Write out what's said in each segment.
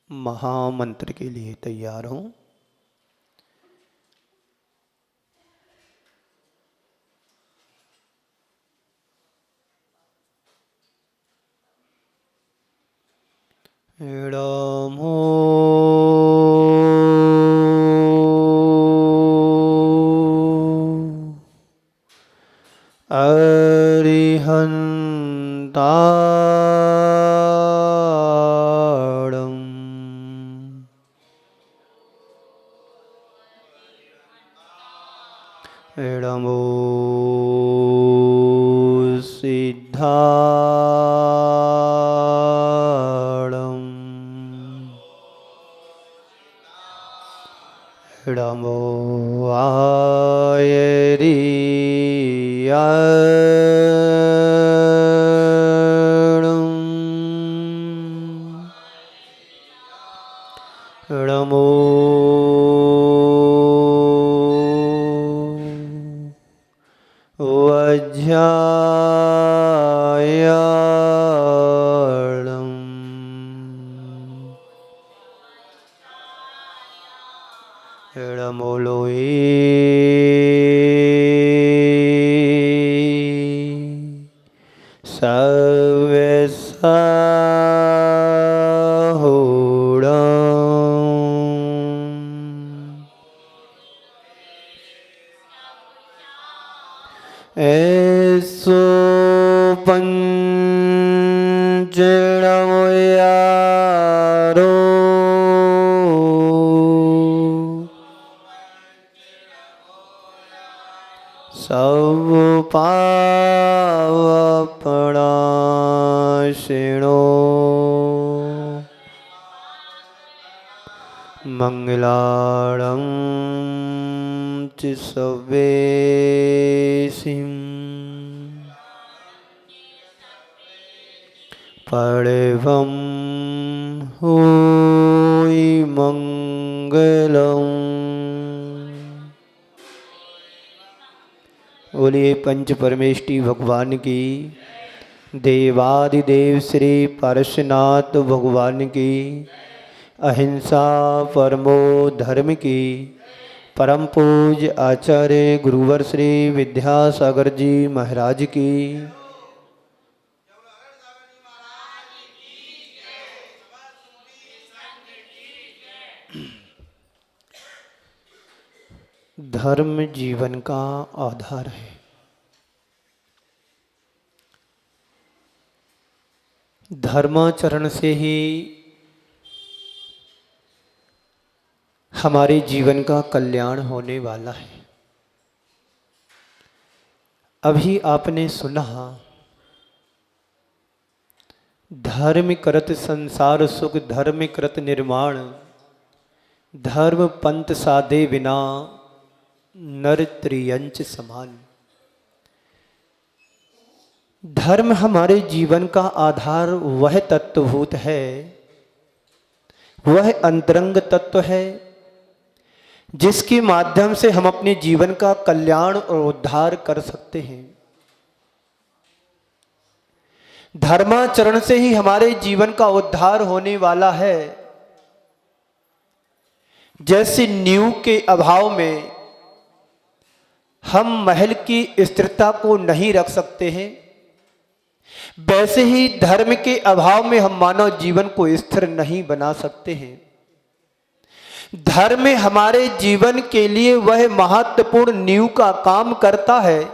महामंत्र के लिए तैयार हों। नमो अरिहन्ताणं नमो सिद्धाणं नमो नमो वज्रायाणं नमो लोये ऐसो पंचणमो यारो सब पावपणाशिणो मंगलाणं च सवेसिं परवं होई मंगलम्। बोलिए पंच परमेष्टि भगवान की, देवादिदेव श्री पारसनाथ भगवान की, अहिंसा परमो धर्म की, परम पूज्य आचार्य गुरुवर श्री विद्यासागर जी महाराज की। धर्म जीवन का आधार है। धर्माचरण से ही हमारे जीवन का कल्याण होने वाला है। अभी आपने सुना, धर्म करत संसार सुख, धर्म करत निर्माण, धर्म पंथ साधे बिना नर त्रियंच समान। धर्म हमारे जीवन का आधार वह तत्वभूत है, वह अंतरंग तत्व है जिसके माध्यम से हम अपने जीवन का कल्याण और उद्धार कर सकते हैं। धर्माचरण से ही हमारे जीवन का उद्धार होने वाला है। जैसे नींव के अभाव में हम महल की स्थिरता को नहीं रख सकते हैं, वैसे ही धर्म के अभाव में हम मानव जीवन को स्थिर नहीं बना सकते हैं। धर्म हमारे जीवन के लिए वह महत्वपूर्ण नींव का काम करता है।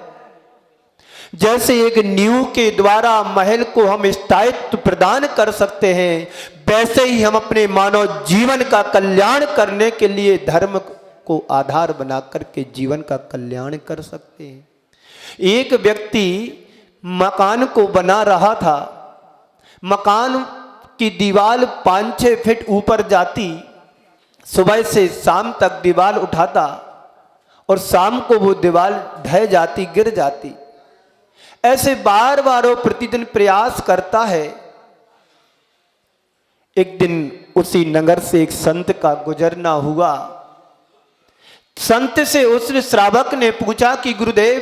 जैसे एक नींव के द्वारा महल को हम स्थायित्व प्रदान कर सकते हैं, वैसे ही हम अपने मानव जीवन का कल्याण करने के लिए धर्म को आधार बना करके जीवन का कल्याण कर सकते हैं। एक व्यक्ति मकान को बना रहा था। मकान की दीवार 5-6 फीट ऊपर जाती, सुबह से शाम तक दीवार उठाता और शाम को वो दीवार ढह जाती, गिर जाती। ऐसे बार बार वो प्रतिदिन प्रयास करता है। एक दिन उसी नगर से एक संत का गुजरना हुआ। संत से उस श्रावक ने पूछा कि गुरुदेव,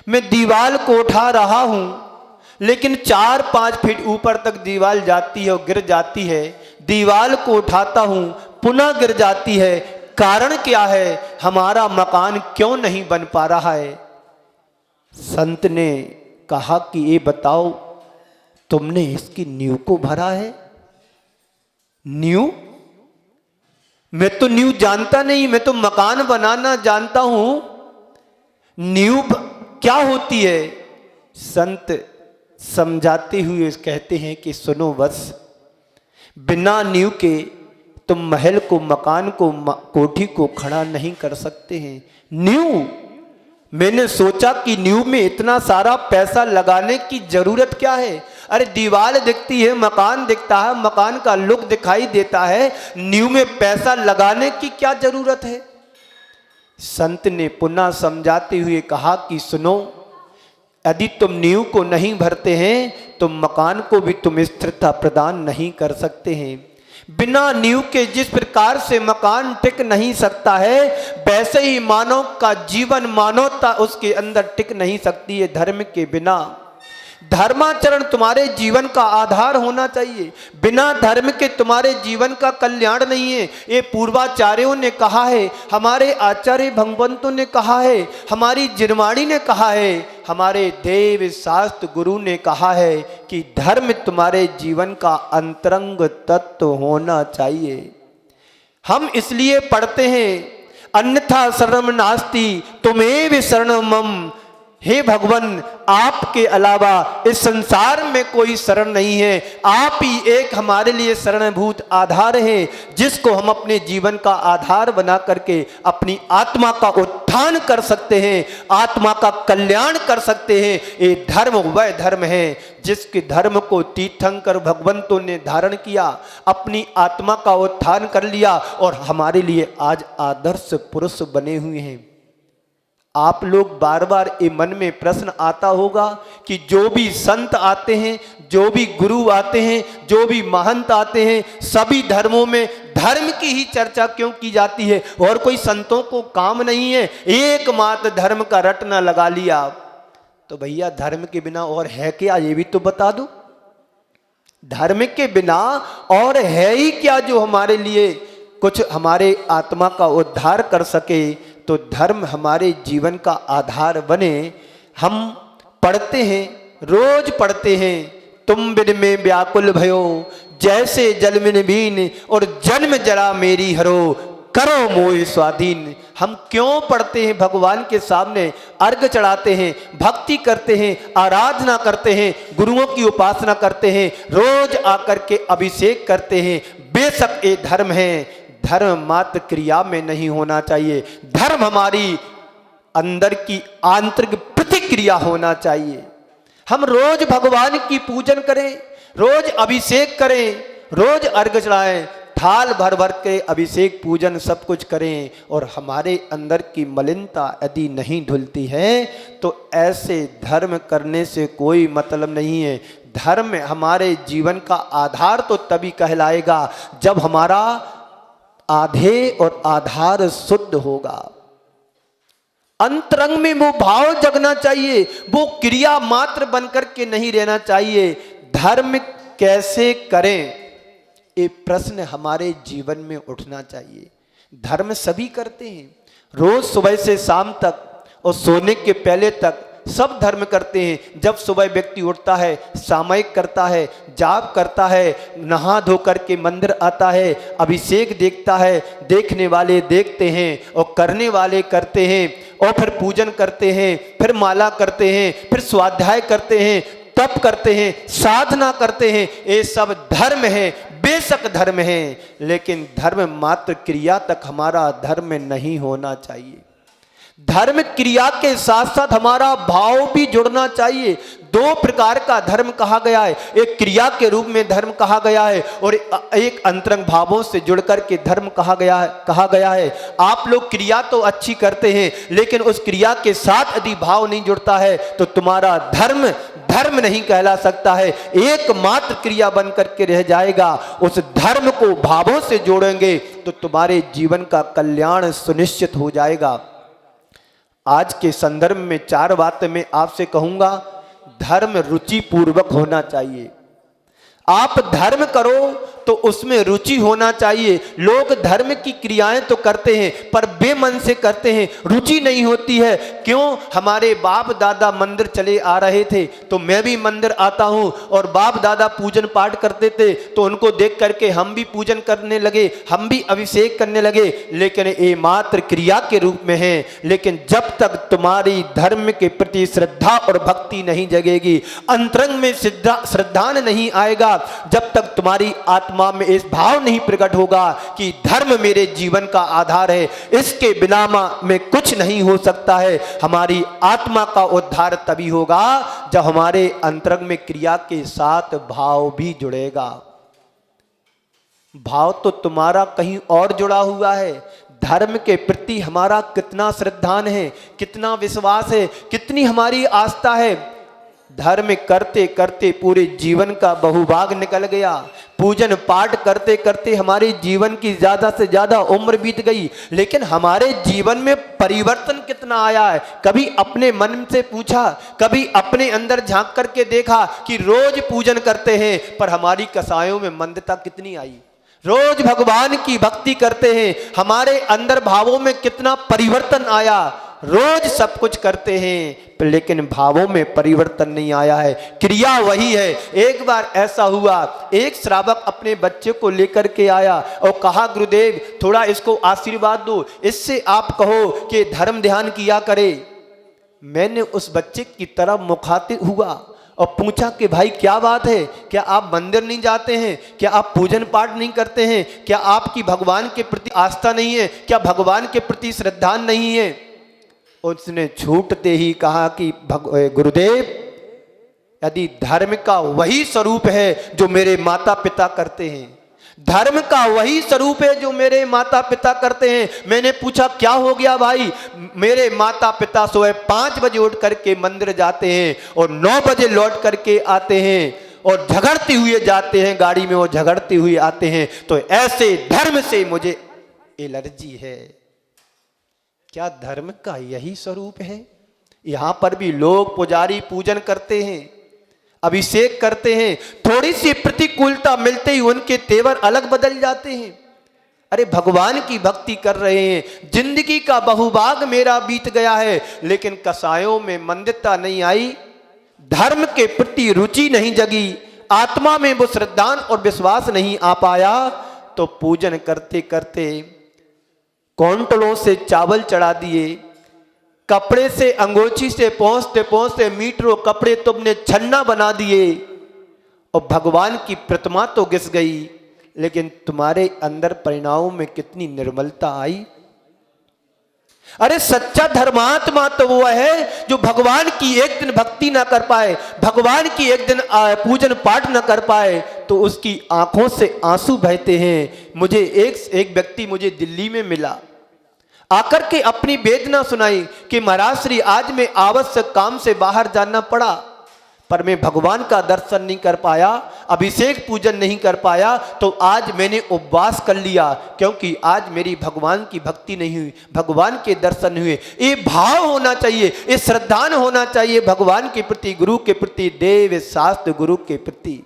मैं दीवार को उठा रहा हूं, लेकिन 4-5 फीट ऊपर तक दीवार जाती है और गिर जाती है। दीवार को उठाता हूं पुनः गिर जाती है, कारण क्या है, हमारा मकान क्यों नहीं बन पा रहा है। संत ने कहा कि ये बताओ, तुमने इसकी नींव को भरा है? नींव? मैं तो नींव जानता नहीं, मैं तो मकान बनाना जानता हूं। नींव क्या होती है? संत समझाते हुए कहते हैं कि सुनो बस, बिना नींव के तुम महल को, मकान को, कोठी को खड़ा नहीं कर सकते हैं। नींव? मैंने सोचा कि नींव में इतना सारा पैसा लगाने की जरूरत क्या है। अरे दीवार दिखती है, मकान दिखता है, मकान का लुक दिखाई देता है, नींव में पैसा लगाने की क्या जरूरत है। संत ने पुनः समझाते हुए कहा कि सुनो, यदि तुम नींव को नहीं भरते हैं तो मकान को भी तुम स्थिरता प्रदान नहीं कर सकते हैं। बिना नींव के जिस प्रकार से मकान टिक नहीं सकता है, वैसे ही मानव का जीवन, मानवता उसके अंदर टिक नहीं सकती है धर्म के बिना। धर्माचरण तुम्हारे जीवन का आधार होना चाहिए। बिना धर्म के तुम्हारे जीवन का कल्याण नहीं है। ये पूर्वाचार्यों ने कहा है, हमारे आचार्य भगवंतों ने कहा है, हमारी जिनवाणी ने कहा है, हमारे देव शास्त्र गुरु ने कहा है कि धर्म तुम्हारे जीवन का अंतरंग तत्व होना चाहिए। हम इसलिए पढ़ते हैं, अन्यथा शरणं नास्ति त्वमेव शरणं मम। हे भगवान, आपके अलावा इस संसार में कोई शरण नहीं है। आप ही एक हमारे लिए शरणभूत आधार है, जिसको हम अपने जीवन का आधार बना करके अपनी आत्मा का उत्थान कर सकते हैं, आत्मा का कल्याण कर सकते हैं। ये धर्म वह धर्म है जिसके धर्म को तीर्थंकर भगवंतों ने धारण किया, अपनी आत्मा का उत्थान कर लिया और हमारे लिए आज आदर्श पुरुष बने हुए हैं। आप लोग बार बार ये मन में प्रश्न आता होगा कि जो भी संत आते हैं, जो भी गुरु आते हैं, जो भी महंत आते हैं, सभी धर्मों में धर्म की ही चर्चा क्यों की जाती है और कोई संतों को काम नहीं है, एकमात्र धर्म का रटना लगा लिया। तो भैया धर्म के बिना और है क्या, ये भी तो बता दो। धर्म के बिना और है ही क्या जो हमारे लिए कुछ हमारे आत्मा का उद्धार कर सके। तो धर्म हमारे जीवन का आधार बने। हम पढ़ते हैं, रोज पढ़ते हैं, तुम बिन में व्याकुल भयो जैसे जल बिन बीन, और जन्म जरा मेरी हरो करो मोह स्वाधीन। हम क्यों पढ़ते हैं? भगवान के सामने अर्घ चढ़ाते हैं, भक्ति करते हैं, आराधना करते हैं, गुरुओं की उपासना करते हैं, रोज आकर के अभिषेक करते हैं। बेशक ये धर्म है, धर्म मात्र क्रिया में नहीं होना चाहिए। धर्म हमारी अंदर की आंतरिक प्रतिक्रिया होना चाहिए। हम रोज भगवान की पूजन करें, रोज अभिषेक करें, रोज अर्घ चढ़ाएं, थाल भर भर के अभिषेक पूजन सब कुछ करें, और हमारे अंदर की मलिनता यदि नहीं धुलती है तो ऐसे धर्म करने से कोई मतलब नहीं है। धर्म हमारे जीवन का आधार तो तभी कहलाएगा जब हमारा आधे और आधार शुद्ध होगा। अंतरंग में वो भाव जगना चाहिए, वो क्रिया मात्र बनकर के नहीं रहना चाहिए। धर्म कैसे करें, ये प्रश्न हमारे जीवन में उठना चाहिए। धर्म सभी करते हैं, रोज सुबह से शाम तक और सोने के पहले तक सब धर्म करते हैं। जब सुबह व्यक्ति उठता है, सामयिक करता है, जाप करता है, नहा धो करके मंदिर आता है, अभिषेक देखता है, देखने वाले देखते हैं और करने वाले करते हैं, और फिर पूजन करते हैं, फिर माला करते हैं, फिर स्वाध्याय करते हैं, तप करते हैं, साधना करते हैं। ये सब धर्म है, बेशक धर्म है, लेकिन धर्म मात्र क्रिया तक हमारा धर्म नहीं होना चाहिए। धर्म क्रिया के साथ साथ हमारा भाव भी जुड़ना चाहिए। दो प्रकार का धर्म कहा गया है, एक क्रिया के रूप में धर्म कहा गया है और एक अंतरंग भावों से जुड़कर के धर्म कहा गया है। आप लोग क्रिया तो अच्छी करते हैं, लेकिन उस क्रिया के साथ यदि भाव नहीं जुड़ता है तो तुम्हारा धर्म धर्म नहीं कहला सकता है, एकमात्र क्रिया बन करके रह जाएगा। उस धर्म को भावों से जोड़ेंगे तो तुम्हारे जीवन का कल्याण सुनिश्चित हो जाएगा। आज के संदर्भ में 4 बातें मैं आपसे कहूंगा। धर्म रुचि पूर्वक होना चाहिए। आप धर्म करो तो उसमें रुचि होना चाहिए। लोग धर्म की क्रियाएं तो करते हैं पर बेमन से करते हैं, रुचि नहीं होती है। क्यों? हमारे बाप दादा मंदिर चले आ रहे थे तो मैं भी मंदिर आता हूं, और बाप दादा पूजन पाठ करते थे तो उनको देख करके हम भी पूजन करने लगे, हम भी अभिषेक करने लगे, लेकिन ये मात्र क्रिया के रूप में है। लेकिन जब तक तुम्हारी धर्म के प्रति श्रद्धा और भक्ति नहीं जगेगी, अंतरंग में श्रद्धा नहीं आएगा, जब तक तुम्हारी आत्मा में इस भाव नहीं प्रकट होगा कि धर्म मेरे जीवन का आधार है, इसके बिना में कुछ नहीं हो सकता है, हमारी आत्मा का उद्धार तभी होगा जब हमारे अंतरंग में क्रिया के साथ भाव भी जुड़ेगा। भाव तो तुम्हारा कहीं और जुड़ा हुआ है। धर्म के प्रति हमारा कितना श्रद्धान है, कितना विश्वास है, कितनी हमारी आस्था है। धर्म करते करते पूरे जीवन का बहुभाग निकल गया, पूजन पाठ करते करते हमारे जीवन की ज्यादा से ज्यादा उम्र बीत गई, लेकिन हमारे जीवन में परिवर्तन कितना आया है? कभी अपने मन से पूछा, कभी अपने अंदर झांक करके देखा कि रोज पूजन करते हैं पर हमारी कसायों में मंदता कितनी आई? रोज भगवान की भक्ति करते हैं, हमारे अंदर भावों में कितना परिवर्तन आया? रोज सब कुछ करते हैं लेकिन भावों में परिवर्तन नहीं आया है, क्रिया वही है। एक बार ऐसा हुआ, एक श्रावक अपने बच्चे को लेकर के आया और कहा, गुरुदेव थोड़ा इसको आशीर्वाद दो, इससे आप कहो कि धर्म ध्यान किया करे। मैंने उस बच्चे की तरफ मुखातिब हुआ और पूछा कि भाई क्या बात है, क्या आप मंदिर नहीं जाते हैं, क्या आप पूजन पाठ नहीं करते हैं, क्या आपकी भगवान के प्रति आस्था नहीं है, क्या भगवान के प्रति श्रद्धा नहीं है? उसने छूटते ही कहा कि गुरुदेव यदि धर्म का वही स्वरूप है जो मेरे माता पिता करते हैं, धर्म का वही स्वरूप है जो मेरे माता पिता करते हैं। मैंने पूछा क्या हो गया भाई? मेरे माता पिता सुबह 5 बजे उठ करके मंदिर जाते हैं और 9 बजे लौट करके आते हैं और झगड़ते हुए जाते हैं गाड़ी में, और झगड़ते हुए आते हैं। तो ऐसे धर्म से मुझे एलर्जी है। क्या धर्म का यही स्वरूप है? यहां पर भी लोग पुजारी पूजन करते हैं, अभिषेक करते हैं, थोड़ी सी प्रतिकूलता मिलते ही उनके तेवर अलग बदल जाते हैं। अरे भगवान की भक्ति कर रहे हैं, जिंदगी का बहुभाग मेरा बीत गया है लेकिन कसायों में मंदिरता नहीं आई, धर्म के प्रति रुचि नहीं जगी, आत्मा में वो श्रद्धा और विश्वास नहीं आ पाया, तो पूजन करते करते कौंटलों से चावल चढ़ा दिए, कपड़े से अंगोछी से पहुंचते पहुंचते मीटरों कपड़े तुमने छन्ना बना दिए, और भगवान की प्रतिमा तो घिस गई लेकिन तुम्हारे अंदर परिणामों में कितनी निर्मलता आई। अरे सच्चा धर्मात्मा तो वो है जो भगवान की एक दिन भक्ति ना कर पाए, भगवान की एक दिन पूजन पाठ ना कर पाए तो उसकी आंखों से आंसू बहते हैं। मुझे एक व्यक्ति मुझे दिल्ली में मिला, आकर के अपनी वेदना सुनाई कि महाराज श्री आज मैं आवश्यक काम से बाहर जाना पड़ा पर मैं भगवान का दर्शन नहीं कर पाया, अभिषेक पूजन नहीं कर पाया, तो आज मैंने उपवास कर लिया क्योंकि आज मेरी भगवान की भक्ति नहीं हुई, भगवान के दर्शन हुए। ये भाव होना चाहिए, ये श्रद्धान होना चाहिए भगवान के प्रति, गुरु के प्रति, देव शास्त्र गुरु के प्रति।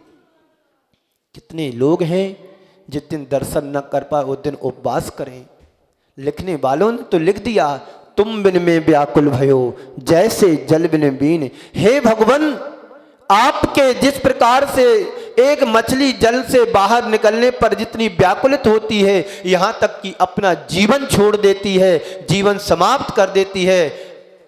कितने लोग हैं जिस दिन दर्शन न कर पाए उस दिन उपवास करें। लिखने वालों ने तो लिख दिया, तुम बिन में व्याकुल भयो जैसे जल बिन बीन। हे भगवान, आपके जिस प्रकार से एक मछली जल से बाहर निकलने पर जितनी व्याकुलित होती है, यहां तक कि अपना जीवन छोड़ देती है, जीवन समाप्त कर देती है,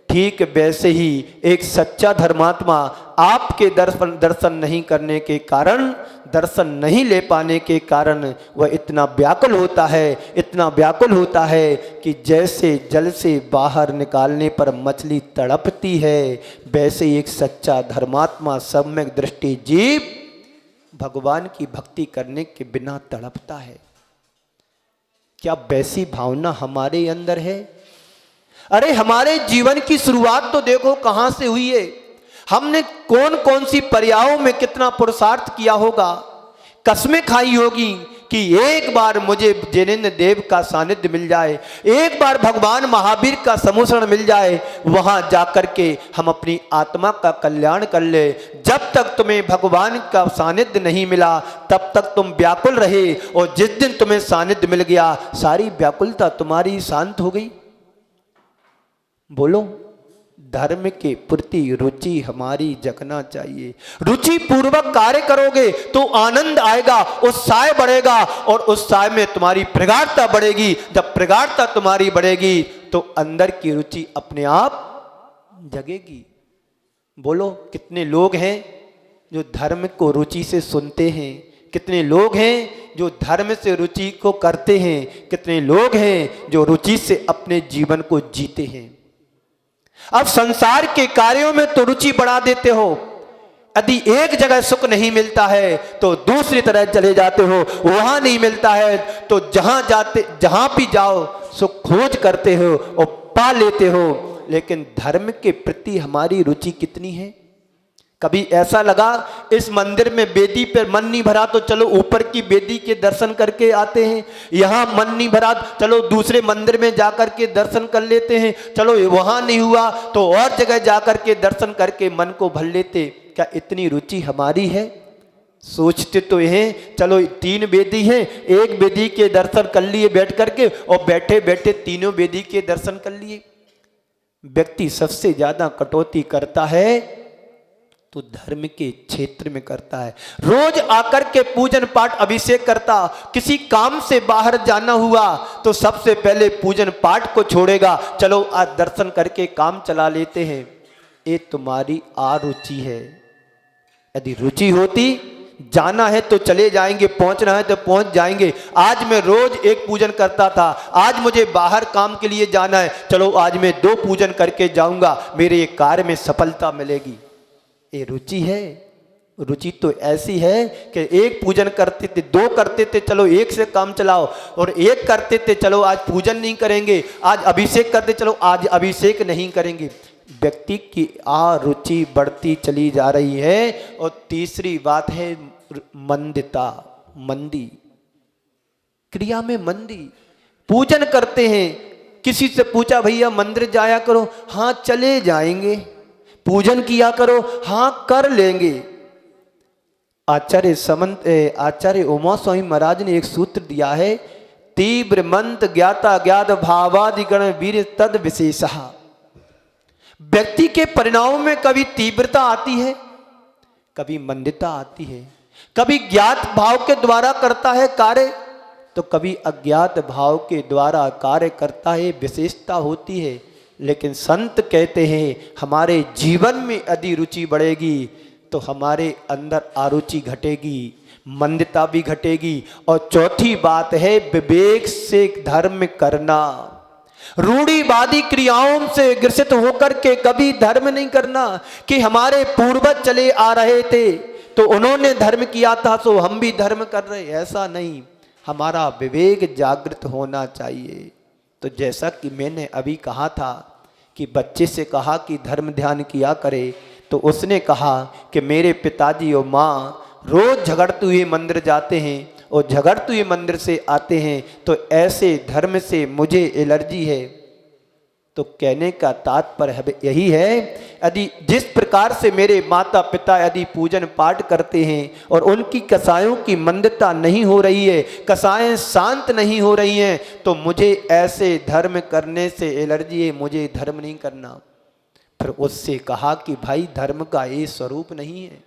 ठीक वैसे ही एक सच्चा धर्मात्मा आपके दर्शन नहीं करने के कारण, दर्शन नहीं ले पाने के कारण वह इतना व्याकुल होता है, इतना व्याकुल होता है कि जैसे जल से बाहर निकालने पर मछली तड़पती है, वैसे एक सच्चा धर्मात्मा सम्यक दृष्टि जीव भगवान की भक्ति करने के बिना तड़पता है। क्या वैसी भावना हमारे अंदर है? अरे हमारे जीवन की शुरुआत तो देखो कहां से हुई है। हमने कौन कौन सी पर्यायों में कितना पुरुषार्थ किया होगा, कसमें खाई होगी कि कि एक बार मुझे जिनेंद्र देव का सानिध्य मिल जाए, एक बार भगवान महावीर का समूषण मिल जाए, वहां जाकर के हम अपनी आत्मा का कल्याण कर ले। जब तक तुम्हें भगवान का सानिध्य नहीं मिला तब तक तुम व्याकुल रहे, और जिस दिन तुम्हें सानिध्य मिल गया सारी व्याकुलता तुम्हारी शांत हो गई। बोलो, धर्म के प्रति रुचि हमारी जगना चाहिए। रुचि पूर्वक कार्य करोगे तो आनंद आएगा, उत्साह बढ़ेगा, और उत्साह में तुम्हारी प्रगाढ़ता बढ़ेगी। जब प्रगाढ़ता तुम्हारी बढ़ेगी तो अंदर की रुचि अपने आप जगेगी। बोलो, कितने लोग हैं जो धर्म को रुचि से सुनते हैं, कितने लोग हैं जो धर्म से रुचि को करते हैं, कितने लोग हैं जो रुचि से अपने जीवन को जीते हैं। अब संसार के कार्यों में तो रुचि बढ़ा देते हो, यदि एक जगह सुख नहीं मिलता है तो दूसरी तरह चले जाते हो, वहां नहीं मिलता है तो जहां भी जाओ सुख खोज करते हो और पा लेते हो। लेकिन धर्म के प्रति हमारी रुचि कितनी है? कभी ऐसा लगा इस मंदिर में बेदी पर मन नहीं भरा तो चलो ऊपर की बेदी के दर्शन करके आते हैं, यहाँ मन नहीं भरा चलो दूसरे मंदिर में जाकर के दर्शन कर लेते हैं, चलो वहां नहीं हुआ तो और जगह जाकर के दर्शन करके मन को भर लेते। क्या इतनी रुचि हमारी है? सोचते तो हैं चलो 3 बेदी हैं, एक बेदी के दर्शन कर लिए बैठ करके, और बैठे बैठे तीनों बेदी के दर्शन कर लिए। व्यक्ति सबसे ज्यादा कटौती करता है तो धर्म के क्षेत्र में करता है। रोज आकर के पूजन पाठ अभिषेक करता, किसी काम से बाहर जाना हुआ तो सबसे पहले पूजन पाठ को छोड़ेगा, चलो आज दर्शन करके काम चला लेते हैं। ये तुम्हारी आरुचि है। यदि रुचि होती, जाना है तो चले जाएंगे, पहुंचना है तो पहुंच जाएंगे। आज मैं रोज एक पूजन करता था, आज मुझे बाहर काम के लिए जाना है, चलो आज मैं 2 पूजन करके जाऊंगा, मेरे ये कार्य में सफलता मिलेगी। ये रुचि है। रुचि तो ऐसी है कि एक पूजन करते थे, 2 करते थे, चलो 1 से काम चलाओ, और 1 करते थे, चलो आज पूजन नहीं करेंगे, आज अभिषेक करते, चलो आज अभिषेक नहीं करेंगे। व्यक्ति की रुचि बढ़ती चली जा रही है। और तीसरी बात है मंदिता, मंदी, क्रिया में मंदी। पूजन करते हैं, किसी से पूछा भैया मंदिर जाया करो, हाँ चले जाएंगे। पूजन किया करो, हाँ कर लेंगे। आचार्य उमा स्वामी महाराज ने एक सूत्र दिया है, तीव्र मंत ज्ञाता ज्ञात भावादिगण वीर तद विशेषः। व्यक्ति के परिणामों में कभी तीव्रता आती है, कभी मंदिता आती है, कभी ज्ञात भाव के द्वारा करता है कार्य तो कभी अज्ञात भाव के द्वारा कार्य करता है, विशेषता होती है। लेकिन संत कहते हैं हमारे जीवन में यदि रुचि बढ़ेगी तो हमारे अंदर आरुचि घटेगी, मंदिता भी घटेगी। और चौथी बात है विवेक से धर्म करना। रूढ़िवादी क्रियाओं से ग्रसित होकर के कभी धर्म नहीं करना कि हमारे पूर्वज चले आ रहे थे तो उन्होंने धर्म किया था तो हम भी धर्म कर रहे, ऐसा नहीं। हमारा विवेक जागृत होना चाहिए। तो जैसा कि मैंने अभी कहा था कि बच्चे से कहा कि धर्म ध्यान किया करे, तो उसने कहा कि मेरे पिताजी और माँ रोज झगड़ते हुए मंदिर जाते हैं और झगड़ते हुए मंदिर से आते हैं, तो ऐसे धर्म से मुझे एलर्जी है। तो कहने का तात्पर्य यही है, यदि जिस प्रकार से मेरे माता पिता यदि पूजन पाठ करते हैं और उनकी कसायों की मंदता नहीं हो रही है, कसाएं शांत नहीं हो रही हैं, तो मुझे ऐसे धर्म करने से एलर्जी है, मुझे धर्म नहीं करना। फिर उससे कहा कि भाई धर्म का ये स्वरूप नहीं है।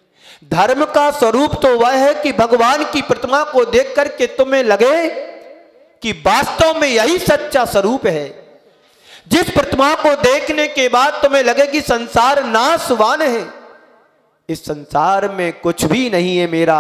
धर्म का स्वरूप तो वह है कि भगवान की प्रतिमा को देख करके तुम्हें लगे कि वास्तव में यही सच्चा स्वरूप है। जिस प्रतिमा को देखने के बाद तुम्हें लगे कि संसार नाशवान है, इस संसार में कुछ भी नहीं है मेरा,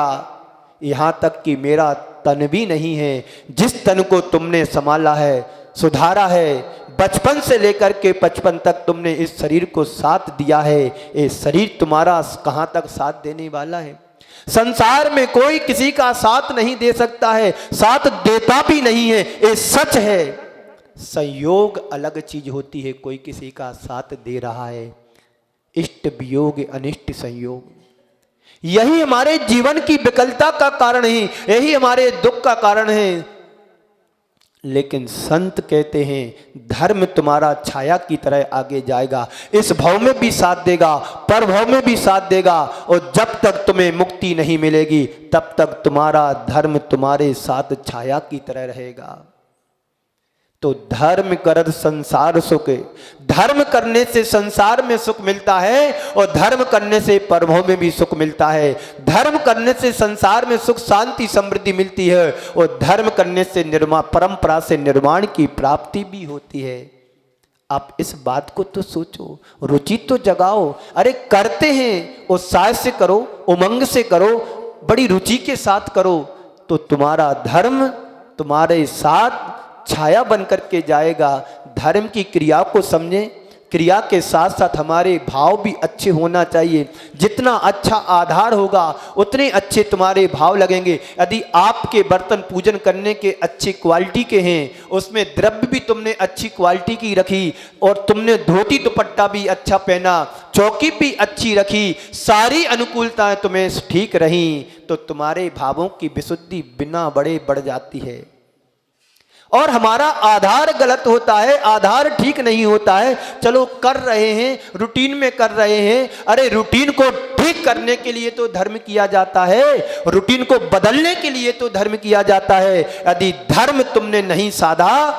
यहां तक कि मेरा तन भी नहीं है। जिस तन को तुमने संभाला है, सुधारा है, बचपन से लेकर के 55 तक तुमने इस शरीर को साथ दिया है, ये शरीर तुम्हारा कहां तक साथ देने वाला है? संसार में कोई किसी का साथ नहीं दे सकता है, साथ देता भी नहीं है, ये सच है। संयोग अलग चीज होती है, कोई किसी का साथ दे रहा है, इष्ट वियोग अनिष्ट संयोग। यही हमारे जीवन की विकलता का कारण है, यही हमारे दुख का कारण है। लेकिन संत कहते हैं धर्म तुम्हारा छाया की तरह आगे जाएगा, इस भव में भी साथ देगा, पर भव में भी साथ देगा, और जब तक तुम्हें मुक्ति नहीं मिलेगी तब तक तुम्हारा धर्म तुम्हारे साथ छाया की तरह रहेगा। तो धर्म कर संसार सुख, धर्म करने से संसार में सुख मिलता है और धर्म करने से परभव में भी सुख मिलता है। धर्म करने से संसार में सुख शांति समृद्धि मिलती है और धर्म करने से परंपरा से निर्माण की प्राप्ति भी होती है। आप इस बात को तो सोचो, रुचि तो जगाओ। अरे करते हैं, उत्साह से करो, उमंग से करो, बड़ी रुचि के साथ करो, तो तुम्हारा धर्म तुम्हारे साथ छाया बन करके जाएगा। धर्म की क्रिया को समझें, क्रिया के साथ साथ हमारे भाव भी अच्छे होना चाहिए। जितना अच्छा आधार होगा उतने अच्छे तुम्हारे भाव लगेंगे। यदि आपके बर्तन पूजन करने के अच्छी क्वालिटी के हैं, उसमें द्रव्य भी तुमने अच्छी क्वालिटी की रखी और तुमने धोती दुपट्टा भी अच्छा पहना, चौकी भी अच्छी रखी, सारी अनुकूलताएं तुम्हें ठीक रही, तो तुम्हारे भावों की विशुद्धि बिना बड़े बढ़ जाती है। और हमारा आधार गलत होता है, आधार ठीक नहीं होता है। चलो कर रहे हैं, रूटीन में कर रहे हैं, अरे रूटीन को ठीक करने के लिए तो धर्म किया जाता है, रूटीन को बदलने के लिए तो धर्म किया जाता है। यदि धर्म तुमने नहीं साधा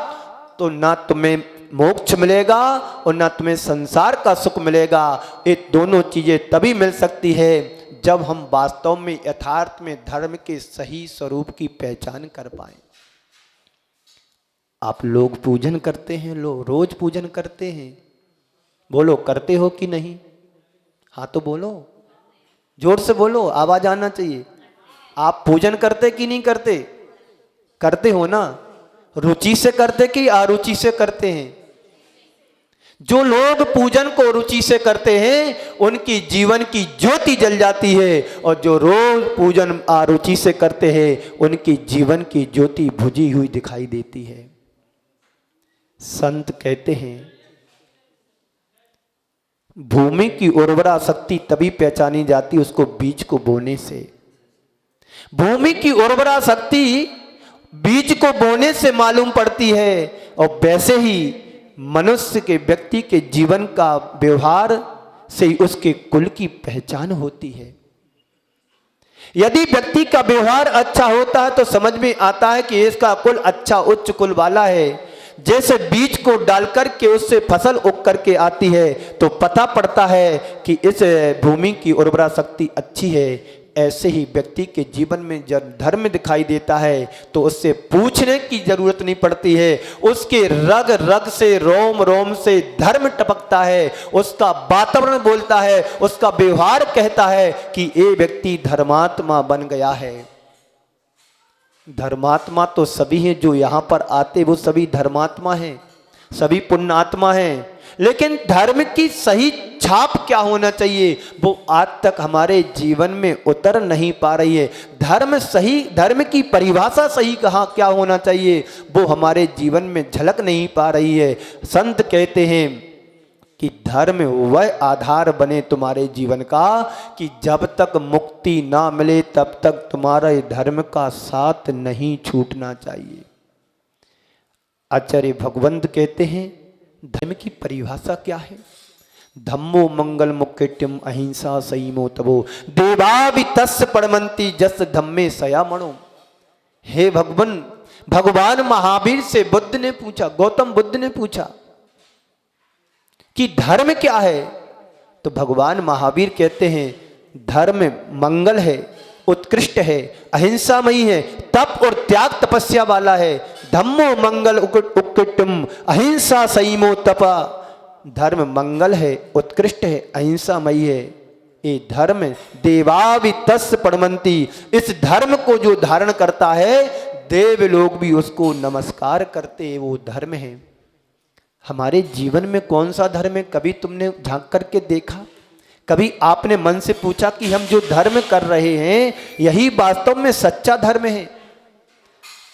तो ना तुम्हें मोक्ष मिलेगा और ना तुम्हें संसार का सुख मिलेगा। ये दोनों चीजें तभी मिल सकती है जब हम वास्तव में यथार्थ में धर्म के सही स्वरूप की पहचान कर पाए। आप लोग पूजन करते हैं, लोग रोज पूजन करते हैं, बोलो करते हो कि नहीं? हाँ तो बोलो, जोर से बोलो, आवाज आना चाहिए। आप पूजन करते कि नहीं करते? करते हो ना? रुचि से करते कि अरुचि से करते हैं? जो लोग पूजन को रुचि से करते हैं उनकी जीवन की ज्योति जल जाती है, और जो रोज पूजन अरुचि से करते हैं उनकी जीवन की ज्योति बुझी हुई दिखाई देती है। संत कहते हैं भूमि की उर्वरा शक्ति तभी पहचानी जाती उसको बीज को बोने से। भूमि की उर्वरा शक्ति बीज को बोने से मालूम पड़ती है, और वैसे ही मनुष्य के व्यक्ति के जीवन का व्यवहार से उसके कुल की पहचान होती है। यदि व्यक्ति का व्यवहार अच्छा होता है तो समझ में आता है कि इसका कुल अच्छा उच्च कुल वाला है। जैसे बीज को डालकर के उससे फसल उग करके आती है तो पता पड़ता है कि इस भूमि की उर्वरा शक्ति अच्छी है। ऐसे ही व्यक्ति के जीवन में जब धर्म दिखाई देता है तो उससे पूछने की जरूरत नहीं पड़ती है, उसके रग रग से रोम रोम से धर्म टपकता है, उसका वातावरण बोलता है, उसका व्यवहार कहता है कि ये व्यक्ति धर्मात्मा बन गया है। धर्मात्मा तो सभी हैं, जो यहाँ पर आते वो सभी धर्मात्मा हैं, सभी पुण्यात्मा हैं, लेकिन धर्म की सही छाप क्या होना चाहिए वो आज तक हमारे जीवन में उतर नहीं पा रही है। धर्म की परिभाषा सही कहाँ क्या होना चाहिए वो हमारे जीवन में झलक नहीं पा रही है। संत कहते हैं कि धर्म वह आधार बने तुम्हारे जीवन का कि जब तक मुक्ति ना मिले तब तक तुम्हारे धर्म का साथ नहीं छूटना चाहिए। आचार्य भगवंत कहते हैं धर्म की परिभाषा क्या है? धम्मो मंगल मुक्तिम अहिंसा संयमो तपो देवावि तस्य परमंति जस धम्मे सयामणो। हे भगवान महावीर से बुद्ध ने पूछा, गौतम बुद्ध ने पूछा कि धर्म क्या है? तो भगवान महावीर कहते हैं धर्म मंगल है, उत्कृष्ट है, अहिंसामयी है, तप और त्याग तपस्या वाला है। धम्मो मंगल उत्कृष्टम अहिंसा संयमो तपा। धर्म मंगल है, उत्कृष्ट है, अहिंसामयी है। ये धर्म देवावि तस्य परमंति। इस धर्म को जो धारण करता है देव लोग भी उसको नमस्कार करते, वो धर्म है। हमारे जीवन में कौन सा धर्म है कभी तुमने झांक करके देखा? कभी आपने मन से पूछा कि हम जो धर्म कर रहे हैं यही वास्तव में सच्चा धर्म है?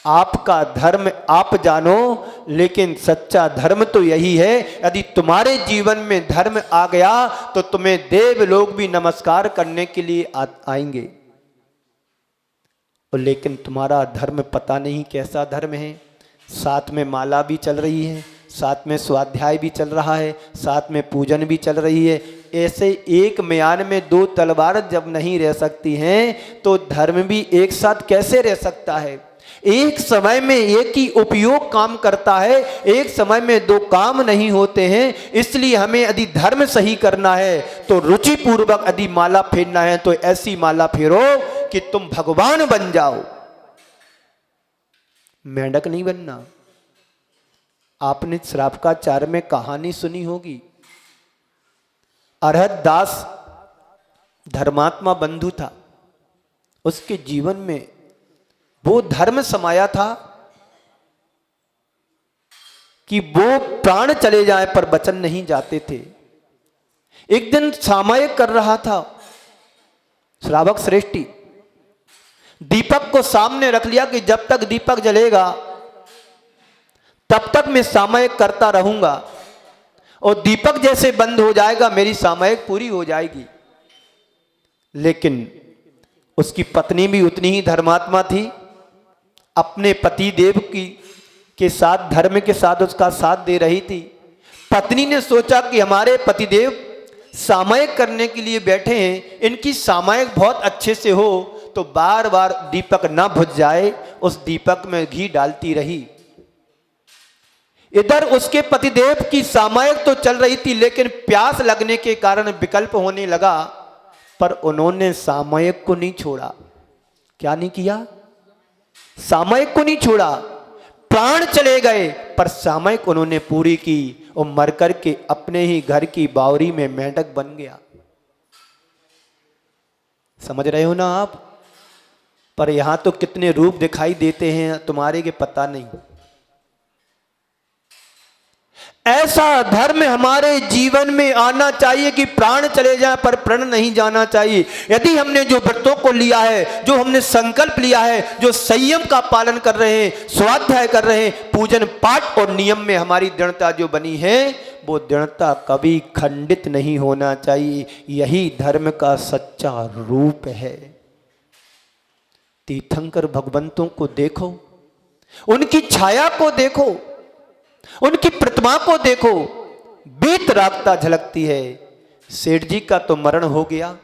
आपका धर्म आप जानो, लेकिन सच्चा धर्म तो यही है, यदि तुम्हारे जीवन में धर्म आ गया तो तुम्हें देव लोग भी नमस्कार करने के लिए आएंगे। लेकिन तुम्हारा धर्म पता नहीं कैसा धर्म है। साथ में माला भी चल रही है, साथ में स्वाध्याय भी चल रहा है, साथ में पूजन भी चल रही है। ऐसे एक म्यान में दो तलवार जब नहीं रह सकती हैं तो धर्म भी एक साथ कैसे रह सकता है। एक समय में एक ही उपयोग काम करता है, एक समय में दो काम नहीं होते हैं। इसलिए हमें यदि धर्म सही करना है तो रुचि पूर्वक यदि माला फेरना है तो ऐसी माला फेरो कि तुम भगवान बन जाओ, मेंढक नहीं बनना। आपने श्रावकाचार्य में कहानी सुनी होगी, अरहत दास धर्मात्मा बंधु था, उसके जीवन में वो धर्म समाया था कि वो प्राण चले जाए पर वचन नहीं जाते थे। एक दिन सामयिक कर रहा था श्रावक श्रेष्ठी, दीपक को सामने रख लिया कि जब तक दीपक जलेगा तब तक मैं सामयिक करता रहूंगा, और दीपक जैसे बंद हो जाएगा मेरी सामयिक पूरी हो जाएगी। लेकिन उसकी पत्नी भी उतनी ही धर्मात्मा थी, अपने पति देव के साथ धर्म के साथ उसका साथ दे रही थी। पत्नी ने सोचा कि हमारे पतिदेव सामयिक करने के लिए बैठे हैं, इनकी सामयिक बहुत अच्छे से हो तो बार बार दीपक ना बुझ जाए, उस दीपक में घी डालती रही। इधर उसके पतिदेव की सामयिक तो चल रही थी, लेकिन प्यास लगने के कारण विकल्प होने लगा, पर उन्होंने सामयिक को नहीं छोड़ा। क्या नहीं किया? सामयिक को नहीं छोड़ा। प्राण चले गए पर सामयिक उन्होंने पूरी की, और मर कर के अपने ही घर की बावरी में मेंढक बन गया। समझ रहे हो ना आप? पर यहां तो कितने रूप दिखाई देते हैं तुम्हारे के पता नहीं। ऐसा धर्म हमारे जीवन में आना चाहिए कि प्राण चले जाए पर प्रण नहीं जाना चाहिए। यदि हमने जो व्रतों को लिया है, जो हमने संकल्प लिया है, जो संयम का पालन कर रहे हैं, स्वाध्याय कर रहे हैं, पूजन पाठ और नियम में हमारी दृढ़ता जो बनी है, वो दृढ़ता कभी खंडित नहीं होना चाहिए। यही धर्म का सच्चा रूप है। तीर्थंकर भगवंतों को देखो, उनकी छाया को देखो, उनकी प्रतिमा को देखो, बेतरागता झलकती है। सेठ जी का तो मरण हो गया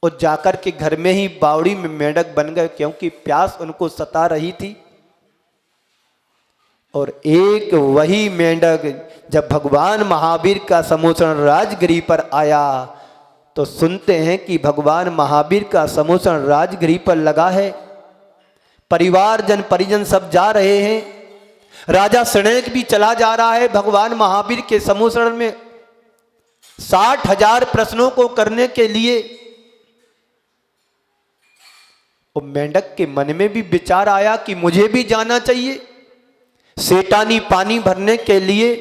और जाकर के घर में ही बावड़ी में मेंढक बन गए, क्योंकि प्यास उनको सता रही थी। और एक वही मेंढक जब भगवान महावीर का समोषण राजगिरी पर आया तो सुनते हैं कि भगवान महावीर का समोषण राजगिरी पर लगा है। परिवार जन परिजन सब जा रहे हैं, राजा शृणेक भी चला जा रहा है भगवान महावीर के समोषण में 60,000 प्रश्नों को करने के लिए। और मेंढक के मन में भी विचार आया कि मुझे भी जाना चाहिए। सेठानी पानी भरने के लिए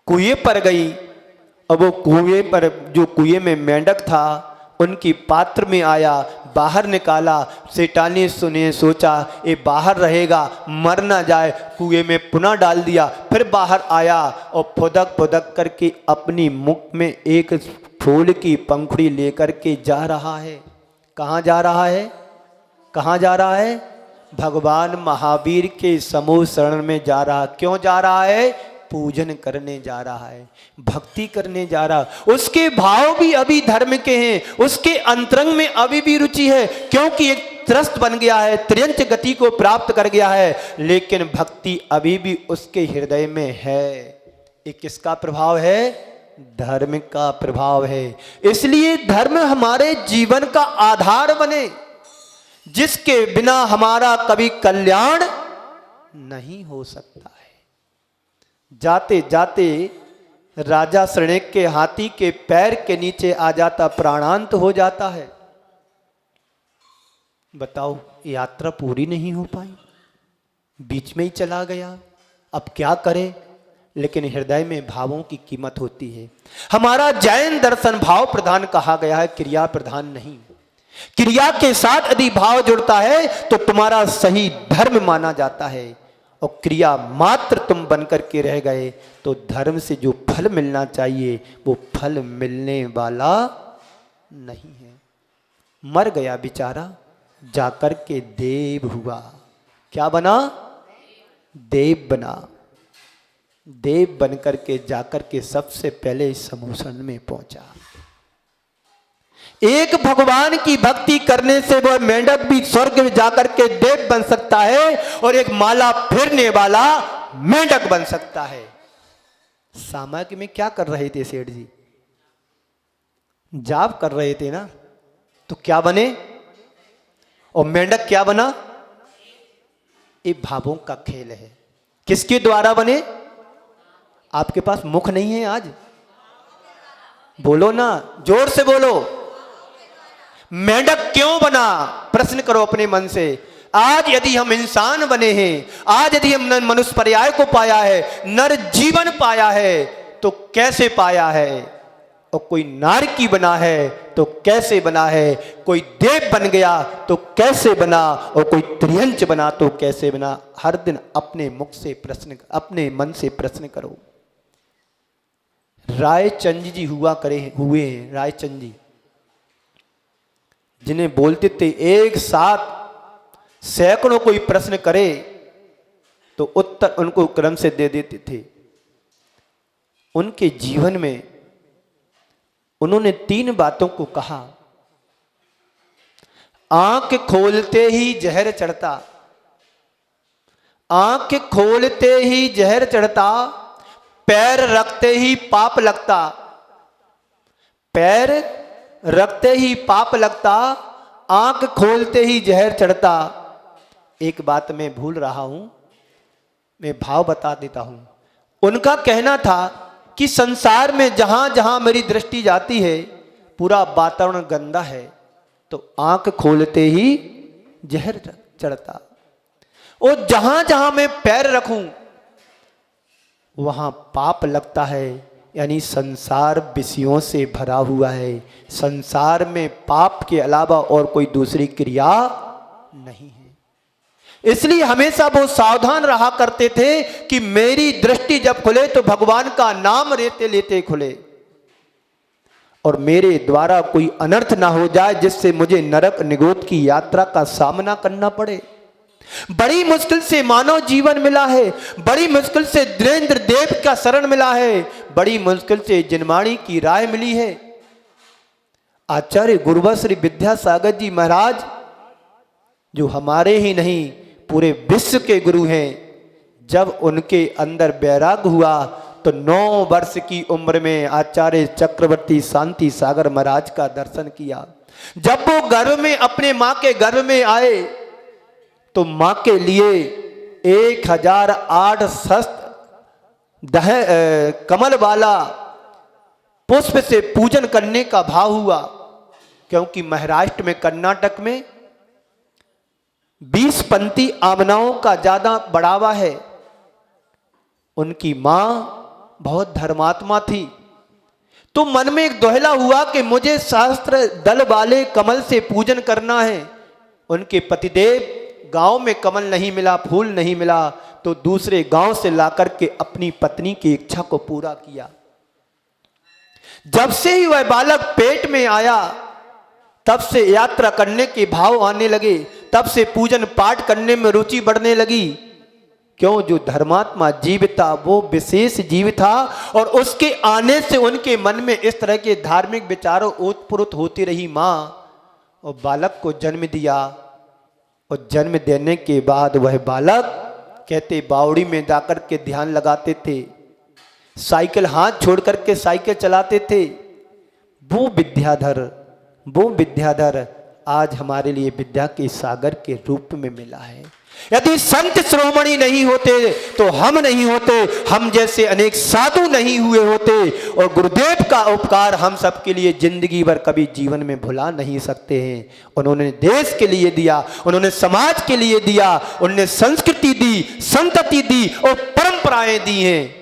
कुएं पर गई, अब वो कुएं पर जो कुएं में मेंढक था उनकी पात्र में आया, बाहर निकाला। सेठानी सुने सोचा ये बाहर रहेगा, मर ना जाए, कुएं में पुनः डाल दिया। फिर बाहर आया और फुदक फुदक करके अपनी मुख में एक फूल की पंखुड़ी लेकर के जा रहा है। कहाँ जा रहा है? कहाँ जा रहा है? भगवान महावीर के समूह शरण में जा रहा। क्यों जा रहा है? पूजन करने जा रहा है, भक्ति करने जा रहा। उसके भाव भी अभी धर्म के हैं, उसके अंतरंग में अभी भी रुचि है, क्योंकि एक त्रस्त बन गया है, त्रियंच गति को प्राप्त कर गया है, लेकिन भक्ति अभी भी उसके हृदय में है। ये किसका प्रभाव है? धर्म का प्रभाव है। इसलिए धर्म हमारे जीवन का आधार बने, जिसके बिना हमारा कभी कल्याण नहीं हो सकता है। जाते जाते राजा शृणेक के हाथी के पैर के नीचे आ जाता, प्राणांत हो जाता है। बताओ, यात्रा पूरी नहीं हो पाई, बीच में ही चला गया, अब क्या करे? लेकिन हृदय में भावों की कीमत होती है। हमारा जैन दर्शन भाव प्रधान कहा गया है, क्रिया प्रधान नहीं। क्रिया के साथ यदि भाव जुड़ता है तो तुम्हारा सही धर्म माना जाता है। और क्रिया मात्र तुम बनकर के रह गए तो धर्म से जो फल मिलना चाहिए वो फल मिलने वाला नहीं है। मर गया बेचारा, जाकर के देव हुआ। क्या बना? देव बना। देव बनकर के जाकर के सबसे पहले समूसन में पहुंचा। एक भगवान की भक्ति करने से वह मेंढक भी स्वर्ग में जाकर के देव बन सकता है और एक माला फेरने वाला मेंढक बन सकता है। सामायिक में क्या कर रहे थे सेठ जी? जाप कर रहे थे ना, तो क्या बने? और मेंढक क्या बना? ये भावों का खेल है। किसके द्वारा बने? आपके पास मुख नहीं है आज? बोलो ना, जोर से बोलो। मेंढक क्यों बना? प्रश्न करो अपने मन से। आज यदि हम इंसान बने हैं, आज यदि हम मनुष्य पर्याय को पाया है, नर जीवन पाया है, तो कैसे पाया है? और कोई नारकी बना है तो कैसे बना है? कोई देव बन गया तो कैसे बना? और कोई त्रियंच बना तो कैसे बना? हर दिन अपने मुख से प्रश्न, अपने मन से प्रश्न करो। रायचंद जी हुए हैं रायचंद जी, जिन्हें बोलते थे एक साथ सैकड़ों कोई प्रश्न करे तो उत्तर उनको क्रम से दे देते थे। उनके जीवन में उन्होंने 3 बातों को कहा। आंख खोलते ही जहर चढ़ता, आंख खोलते ही जहर चढ़ता, पैर रखते ही पाप लगता, पैर रखते ही पाप लगता, आंख खोलते ही जहर चढ़ता। एक बात मैं भूल रहा हूं, मैं भाव बता देता हूं। उनका कहना था कि संसार में जहां जहां मेरी दृष्टि जाती है पूरा वातावरण गंदा है, तो आंख खोलते ही जहर चढ़ता। और जहां जहां मैं पैर रखूं वहां पाप लगता है, यानी संसार विषयों से भरा हुआ है। संसार में पाप के अलावा और कोई दूसरी क्रिया नहीं है। इसलिए हमेशा वो सावधान रहा करते थे कि मेरी दृष्टि जब खुले तो भगवान का नाम लेते लेते खुले, और मेरे द्वारा कोई अनर्थ ना हो जाए जिससे मुझे नरक निगोद की यात्रा का सामना करना पड़े। बड़ी मुश्किल से मानव जीवन मिला है, बड़ी मुश्किल से धीरेन्द्र देव का शरण मिला है, बड़ी मुश्किल से जिनवाणी की राय मिली है। आचार्य गुरुवर श्री विद्यासागर जी महाराज, जो हमारे ही नहीं पूरे विश्व के गुरु हैं, जब उनके अंदर वैराग हुआ तो 9 वर्ष की उम्र में आचार्य चक्रवर्ती शांति सागर महाराज का दर्शन किया। जब वो गर्भ में, अपने मां के गर्भ में आए तो मां के लिए 1008 शस्त्र कमल वाला पुष्प से पूजन करने का भाव हुआ, क्योंकि महाराष्ट्र में, कर्नाटक में 20 पंथी आमनाओं का ज्यादा बढ़ावा है। उनकी मां बहुत धर्मात्मा थी, तो मन में एक दोहला हुआ कि मुझे सहस्त्र दल वाले कमल से पूजन करना है। उनके पतिदेव गांव में कमल नहीं मिला, फूल नहीं मिला, तो दूसरे गांव से लाकर के अपनी पत्नी की इच्छा को पूरा किया। जब से ही वह बालक पेट में आया तब से यात्रा करने के भाव आने लगे, तब से पूजन पाठ करने में रुचि बढ़ने लगी। क्यों? जो धर्मात्मा जीव था वो विशेष जीव था, और उसके आने से उनके मन में इस तरह के धार्मिक विचारों ओतप्रोत होती रही मां, और बालक को जन्म दिया। और जन्म देने के बाद वह बालक, कहते बावड़ी में जाकर के ध्यान लगाते थे, साइकिल हाथ छोड़ करके साइकिल चलाते थे। वो विद्याधर आज हमारे लिए विद्या के सागर के रूप में मिला है। यदि संत श्रोमणी नहीं होते तो हम नहीं होते, हम जैसे अनेक साधु नहीं हुए होते, और गुरुदेव का उपकार हम सबके लिए जिंदगी भर कभी जीवन में भुला नहीं सकते हैं। उन्होंने देश के लिए दिया, उन्होंने समाज के लिए दिया, उन्होंने संस्कृति दी, संतति दी और परंपराएं दी हैं।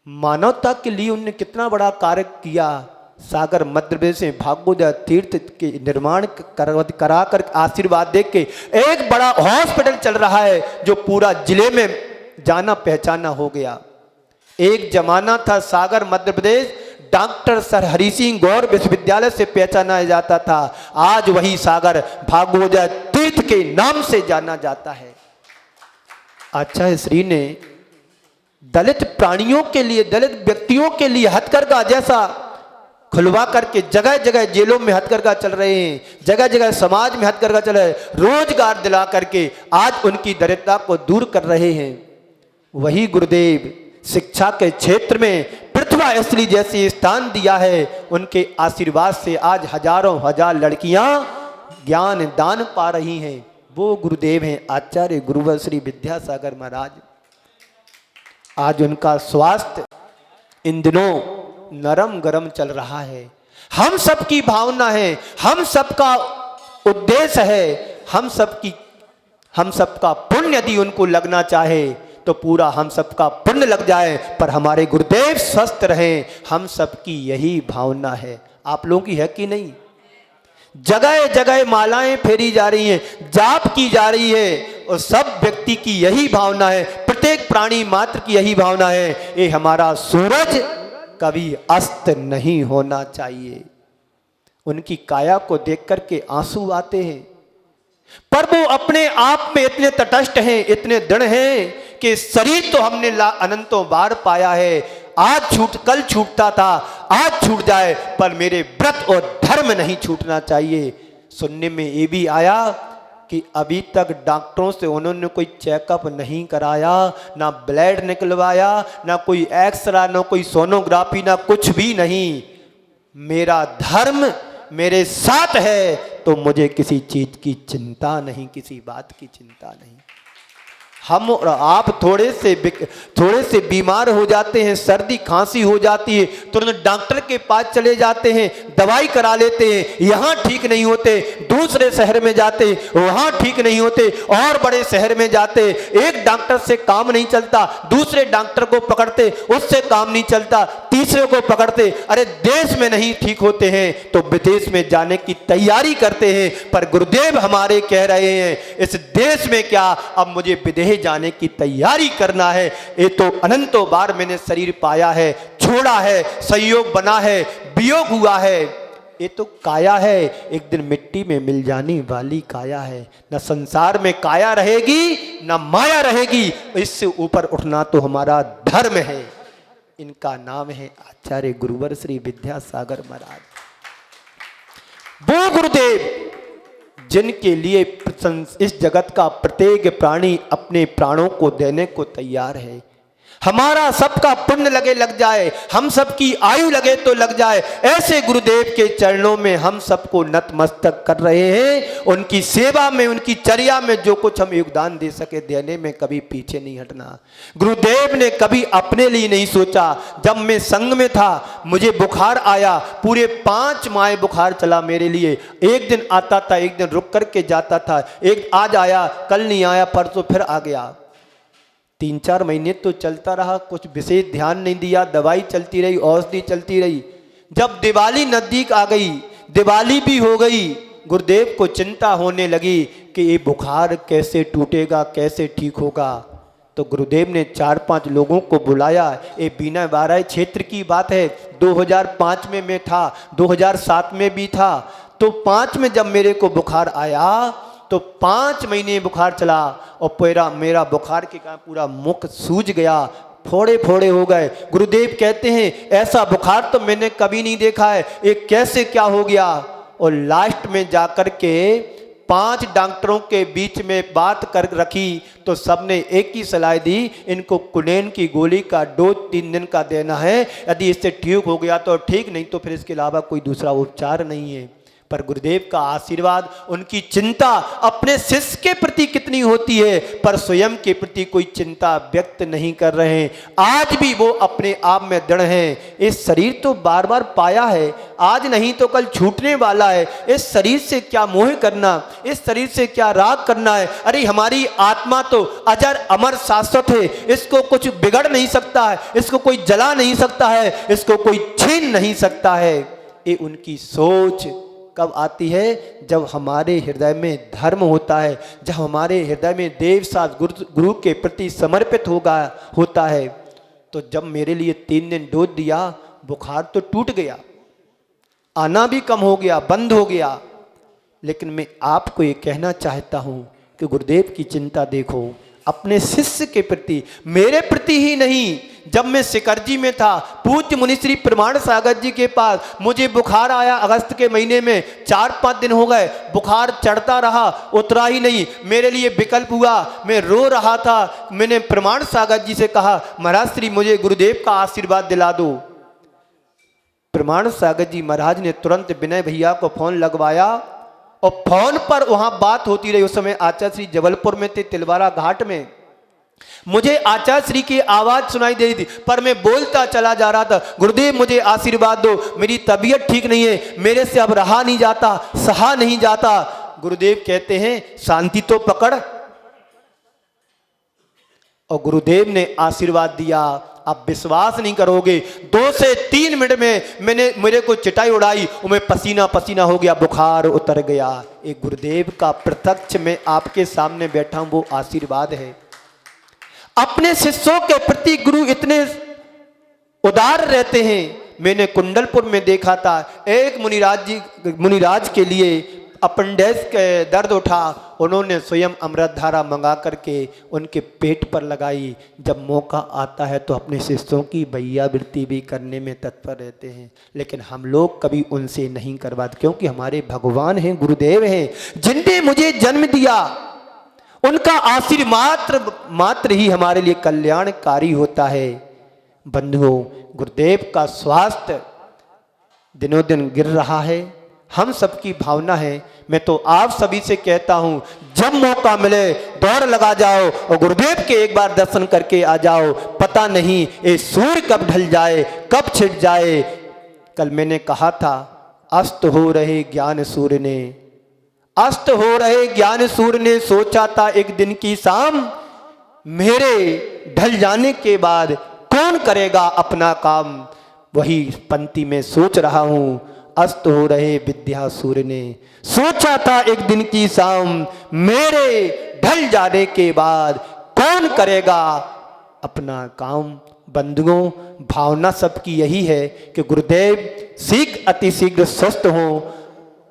मानवता के लिए उन्होंने कितना बड़ा कार्य किया, सागर मध्य प्रदेश में भागोदय तीर्थ के निर्माण करा कर आशीर्वाद दे के एक बड़ा हॉस्पिटल चल रहा है जो पूरा जिले में जाना पहचाना हो गया। एक जमाना था सागर मध्य प्रदेश डॉक्टर सर हरि सिंह गौर विश्वविद्यालय से पहचाना जाता था, आज वही सागर भागोदय तीर्थ के नाम से जाना जाता है। अच्छा, श्री ने दलित प्राणियों के लिए, दलित व्यक्तियों के लिए हथकरघा जैसा खुलवा करके जगह जगह जेलों में हथकरघा चल रहे हैं, जगह जगह समाज में हथकरघा चल रहा है, रोजगार दिला करके आज उनकी दरिद्रता को दूर कर रहे हैं। वही गुरुदेव शिक्षा के क्षेत्र में पृथ्वी स्त्री जैसी स्थान दिया है, उनके आशीर्वाद से आज हजारों हजार लड़कियां ज्ञान दान पा रही हैं। वो गुरुदेव हैं आचार्य गुरुवर श्री विद्यासागर महाराज। आज उनका स्वास्थ्य इन दिनों नरम गरम चल रहा है। हम सबकी भावना है, हम सबका उद्देश्य है, हम सबका पुण्य यदि उनको लगना चाहे तो पूरा हम सबका पुण्य लग जाए, पर हमारे गुरुदेव स्वस्थ रहें, हम सबकी यही भावना है। आप लोगों की है कि नहीं? जगह जगह मालाएं फेरी जा रही हैं, जाप की जा रही है, और सब व्यक्ति की यही भावना है, प्रत्येक प्राणी मात्र की यही भावना है, ये हमारा सूरज कभी अस्त नहीं होना चाहिए। उनकी काया को देख करके आंसू आते हैं, पर वो अपने आप में इतने तटस्थ हैं, इतने दृढ़ हैं कि शरीर तो हमने अनंतों बार पाया है, कल छूटता था, आज छूट जाए, पर मेरे व्रत और धर्म नहीं छूटना चाहिए। सुनने में ये भी आया कि अभी तक डॉक्टरों से उन्होंने कोई चेकअप नहीं कराया, ना ब्लड निकलवाया, ना कोई एक्सरा, ना कोई सोनोग्राफी, ना कुछ भी नहीं। मेरा धर्म मेरे साथ है तो मुझे किसी चीज की चिंता नहीं, किसी बात की चिंता नहीं। हम और आप थोड़े से बीमार हो जाते हैं, सर्दी खांसी हो जाती है, तुरंत डॉक्टर के पास चले जाते हैं, दवाई करा लेते हैं, यहाँ ठीक नहीं होते, दूसरे शहर में जाते, वहाँ ठीक नहीं होते, और बड़े शहर में जाते, एक डॉक्टर से काम नहीं चलता, दूसरे डॉक्टर को पकड़ते, उससे काम नहीं चलता, तीसरे को पकड़ते, अरे देश में नहीं ठीक होते हैं तो विदेश में जाने की तैयारी करते हैं। पर गुरुदेव हमारे कह रहे हैं, इस देश में क्या, अब मुझे विदेश जाने की तैयारी करना है। ये तो अनंतों बार मैंने शरीर पाया है, छोड़ा है, संयोग बना है, वियोग हुआ है, ये तो काया है, एक दिन मिट्टी में मिल जाने वाली काया है। न संसार में काया रहेगी न माया रहेगी, इससे ऊपर उठना तो हमारा धर्म है। इनका नाम है आचार्य गुरुवर श्री विद्यासागर महाराज। वो गुरुदेव जिनके लिए इस जगत का प्रत्येक प्राणी अपने प्राणों को देने को तैयार है। हमारा सबका पुण्य लग जाए, हम सबकी आयु लगे तो लग जाए, ऐसे गुरुदेव के चरणों में हम सबको नतमस्तक कर रहे हैं। उनकी सेवा में, उनकी चर्या में जो कुछ हम योगदान दे सके देने में कभी पीछे नहीं हटना। गुरुदेव ने कभी अपने लिए नहीं सोचा। जब मैं संघ में था, मुझे बुखार आया, पूरे 5 माह बुखार चला मेरे लिए। एक दिन आता था, एक दिन रुक करके जाता था, एक आज आया, कल नहीं आया, परसों फिर आ गया। 3-4 महीने तो चलता रहा, कुछ विशेष ध्यान नहीं दिया, दवाई चलती रही, औषधि चलती रही। जब दिवाली नजदीक आ गई, दिवाली भी हो गई, गुरुदेव को चिंता होने लगी कि ये बुखार कैसे टूटेगा, कैसे ठीक होगा। तो गुरुदेव ने 4-5 लोगों को बुलाया। ये बीना बाराई क्षेत्र की बात है, 2005 में मैं था, 2007 में भी था। तो 5 में जब मेरे को बुखार आया तो 5 महीने बुखार चला, और मेरा बुखार के कारण पूरा मुख सूज गया, फोड़े फोड़े हो गए। गुरुदेव कहते हैं ऐसा बुखार तो मैंने कभी नहीं देखा है, ये कैसे क्या हो गया। और लास्ट में जाकर के 5 डॉक्टरों के बीच में बात कर रखी तो सबने एक ही सलाह दी, इनको कुनेन की गोली का डोज 3 दिन का देना है, यदि इससे ठीक हो गया तो ठीक, नहीं तो फिर इसके अलावा कोई दूसरा उपचार नहीं है। पर गुरुदेव का आशीर्वाद, उनकी चिंता अपने शिष्य के प्रति कितनी होती है, पर स्वयं के प्रति कोई चिंता व्यक्त नहीं कर रहे हैं। आज भी वो अपने आप में दृढ़ हैं। इस शरीर तो बार बार पाया है, आज नहीं तो कल छूटने वाला है। इस शरीर से क्या मोह करना, इस शरीर से क्या राग करना है। अरे हमारी आत्मा तो अजर अमर शाश्वत है, इसको कुछ बिगड़ नहीं सकता है, इसको कोई जला नहीं सकता है, इसको कोई छीन नहीं सकता है। ये उनकी सोच कब आती है? जब हमारे हृदय में धर्म होता है, जब हमारे हृदय में देव साथ गुरु के प्रति समर्पित होता है। तो जब मेरे लिए 3 दिन डोज दिया, बुखार तो टूट गया, आना भी कम हो गया, बंद हो गया। लेकिन मैं आपको ये कहना चाहता हूँ कि गुरुदेव की चिंता देखो, अपने शिष्य के प्रति, मेरे प्रति ही नहीं। जब मैं सिकरजी में था, पूज्य मुनिश्री प्रमाण सागर जी के पास, मुझे बुखार आया अगस्त के महीने में, 4-5 दिन हो गए, बुखार चढ़ता रहा, उतरा ही नहीं। मेरे लिए विकल्प हुआ, मैं रो रहा था। मैंने प्रमाण सागर जी से कहा, महाराज श्री मुझे गुरुदेव का आशीर्वाद दिला दो। प्रमाण सागर जी महाराज ने तुरंत विनय भैया को फोन लगवाया और फोन पर वहां बात होती रही। उस समय आचार्य श्री जबलपुर में थे, तिलवारा घाट में। मुझे आचार्य श्री की आवाज सुनाई दे रही थी, पर मैं बोलता चला जा रहा था, गुरुदेव मुझे आशीर्वाद दो, मेरी तबीयत ठीक नहीं है, मेरे से अब रहा नहीं जाता, सहा नहीं जाता। गुरुदेव कहते हैं शांति तो पकड़, और गुरुदेव ने आशीर्वाद दिया। आप विश्वास नहीं करोगे, 2 से 3 मिनट में मेरे को चिटाई उड़ाई और मैं पसीना पसीना हो गया, बुखार उतर गया। एक गुरुदेव का प्रत्यक्ष में आपके सामने बैठा हूं, वो आशीर्वाद है। अपने शिष्यों के प्रति गुरु इतने उदार रहते हैं। मैंने कुंडलपुर में देखा था, एक मुनिराज के लिए अपेंडिक्स के दर्द उठा, उन्होंने स्वयं अमृत धारा मंगा करके उनके पेट पर लगाई। जब मौका आता है तो अपने शिष्यों की भैयावृत्ति भी करने में तत्पर रहते हैं, लेकिन हम लोग कभी उनसे नहीं करवाते, क्योंकि हमारे भगवान हैं, गुरुदेव हैं, जिनने मुझे जन्म दिया। उनका आशीर्वाद मात्र ही हमारे लिए कल्याणकारी होता है। बंधुओं, गुरुदेव का स्वास्थ्य दिनों दिन गिर रहा है, हम सबकी भावना है। मैं तो आप सभी से कहता हूं, जब मौका मिले दौड़ लगा जाओ और गुरुदेव के एक बार दर्शन करके आ जाओ। पता नहीं ये सूर्य कब ढल जाए, कब छिट जाए। कल मैंने कहा था, अस्त हो रहे ज्ञान सूर्य ने, अस्त हो रहे ज्ञान सूर्य ने, सोचा था एक दिन की शाम, मेरे ढल जाने के बाद कौन करेगा अपना काम। वही पंक्ति में सोच रहा हूं, अस्त हो रहे विद्या सूर्य ने, सोचा था एक दिन की शाम, मेरे ढल जाने के बाद कौन करेगा अपना काम। बंधुओं, भावना सबकी यही है कि गुरुदेव अति शीघ्र स्वस्थ हों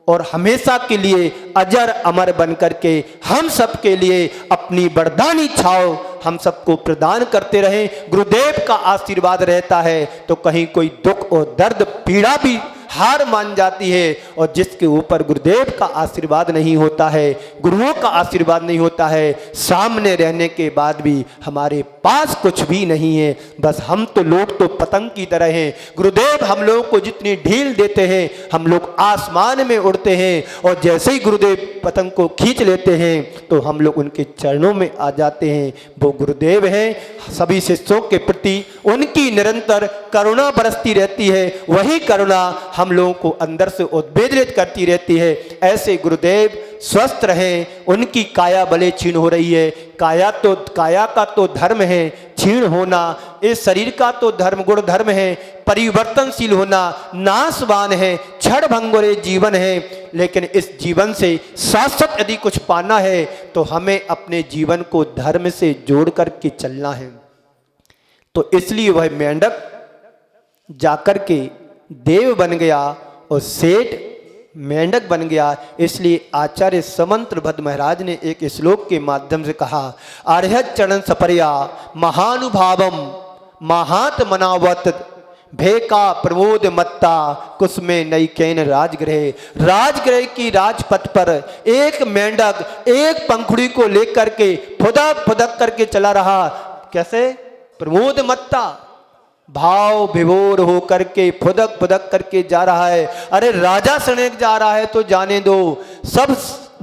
और हमेशा के लिए अजर अमर बन करके हम सब के लिए अपनी वरदानी छाव हम सबको प्रदान करते रहें। गुरुदेव का आशीर्वाद रहता है तो कहीं कोई दुख और दर्द पीड़ा भी हार मान जाती है, और जिसके ऊपर गुरुदेव का आशीर्वाद नहीं होता है, गुरुओं का आशीर्वाद नहीं होता है, सामने रहने के बाद भी हमारे पास कुछ भी नहीं है। बस हम तो लोग तो पतंग की तरह हैं। गुरुदेव हम लोगों को जितनी ढील देते हैं, हम लोग आसमान में उड़ते हैं, और जैसे ही गुरुदेव पतंग को खींच लेते हैं तो हम लोग उनके चरणों में आ जाते हैं। वो गुरुदेव हैं, सभी शिष्यों के प्रति उनकी निरंतर करुणा बरसती रहती है। वही करुणा हम लोगों को अंदर से उद्वेलित करती रहती है। ऐसे गुरुदेव स्वस्थ रहें, उनकी काया भले क्षीण हो रही है। काया का तो धर्म है क्षीण होना, इस शरीर का तो धर्म गुण धर्म है परिवर्तनशील होना, नाशवान है, क्षण भंगुर जीवन है। लेकिन इस जीवन से शाश्वत यदि कुछ पाना है तो हमें अपने जीवन को धर्म से जोड़ करके चलना है। तो इसलिए वह मेंढक जाकर के देव बन गया और सेठ मेंढक बन गया। इसलिए आचार्य समंत्र भद्र महाराज ने एक श्लोक के माध्यम से कहा, अर्हत चरण सपर्या महानुभावम महात्मनावत भेका प्रमोद मत्ता कुसमे नई कैन राजगृह की राजपथ पर एक मेंढक एक पंखुड़ी को लेकर के फुदक फुदक करके चला रहा। कैसे? प्रमोद मत्ता, भाव विभोर हो करके फुदक फुदक करके जा रहा है। अरे राजा सनेक जा रहा है तो जाने दो, सब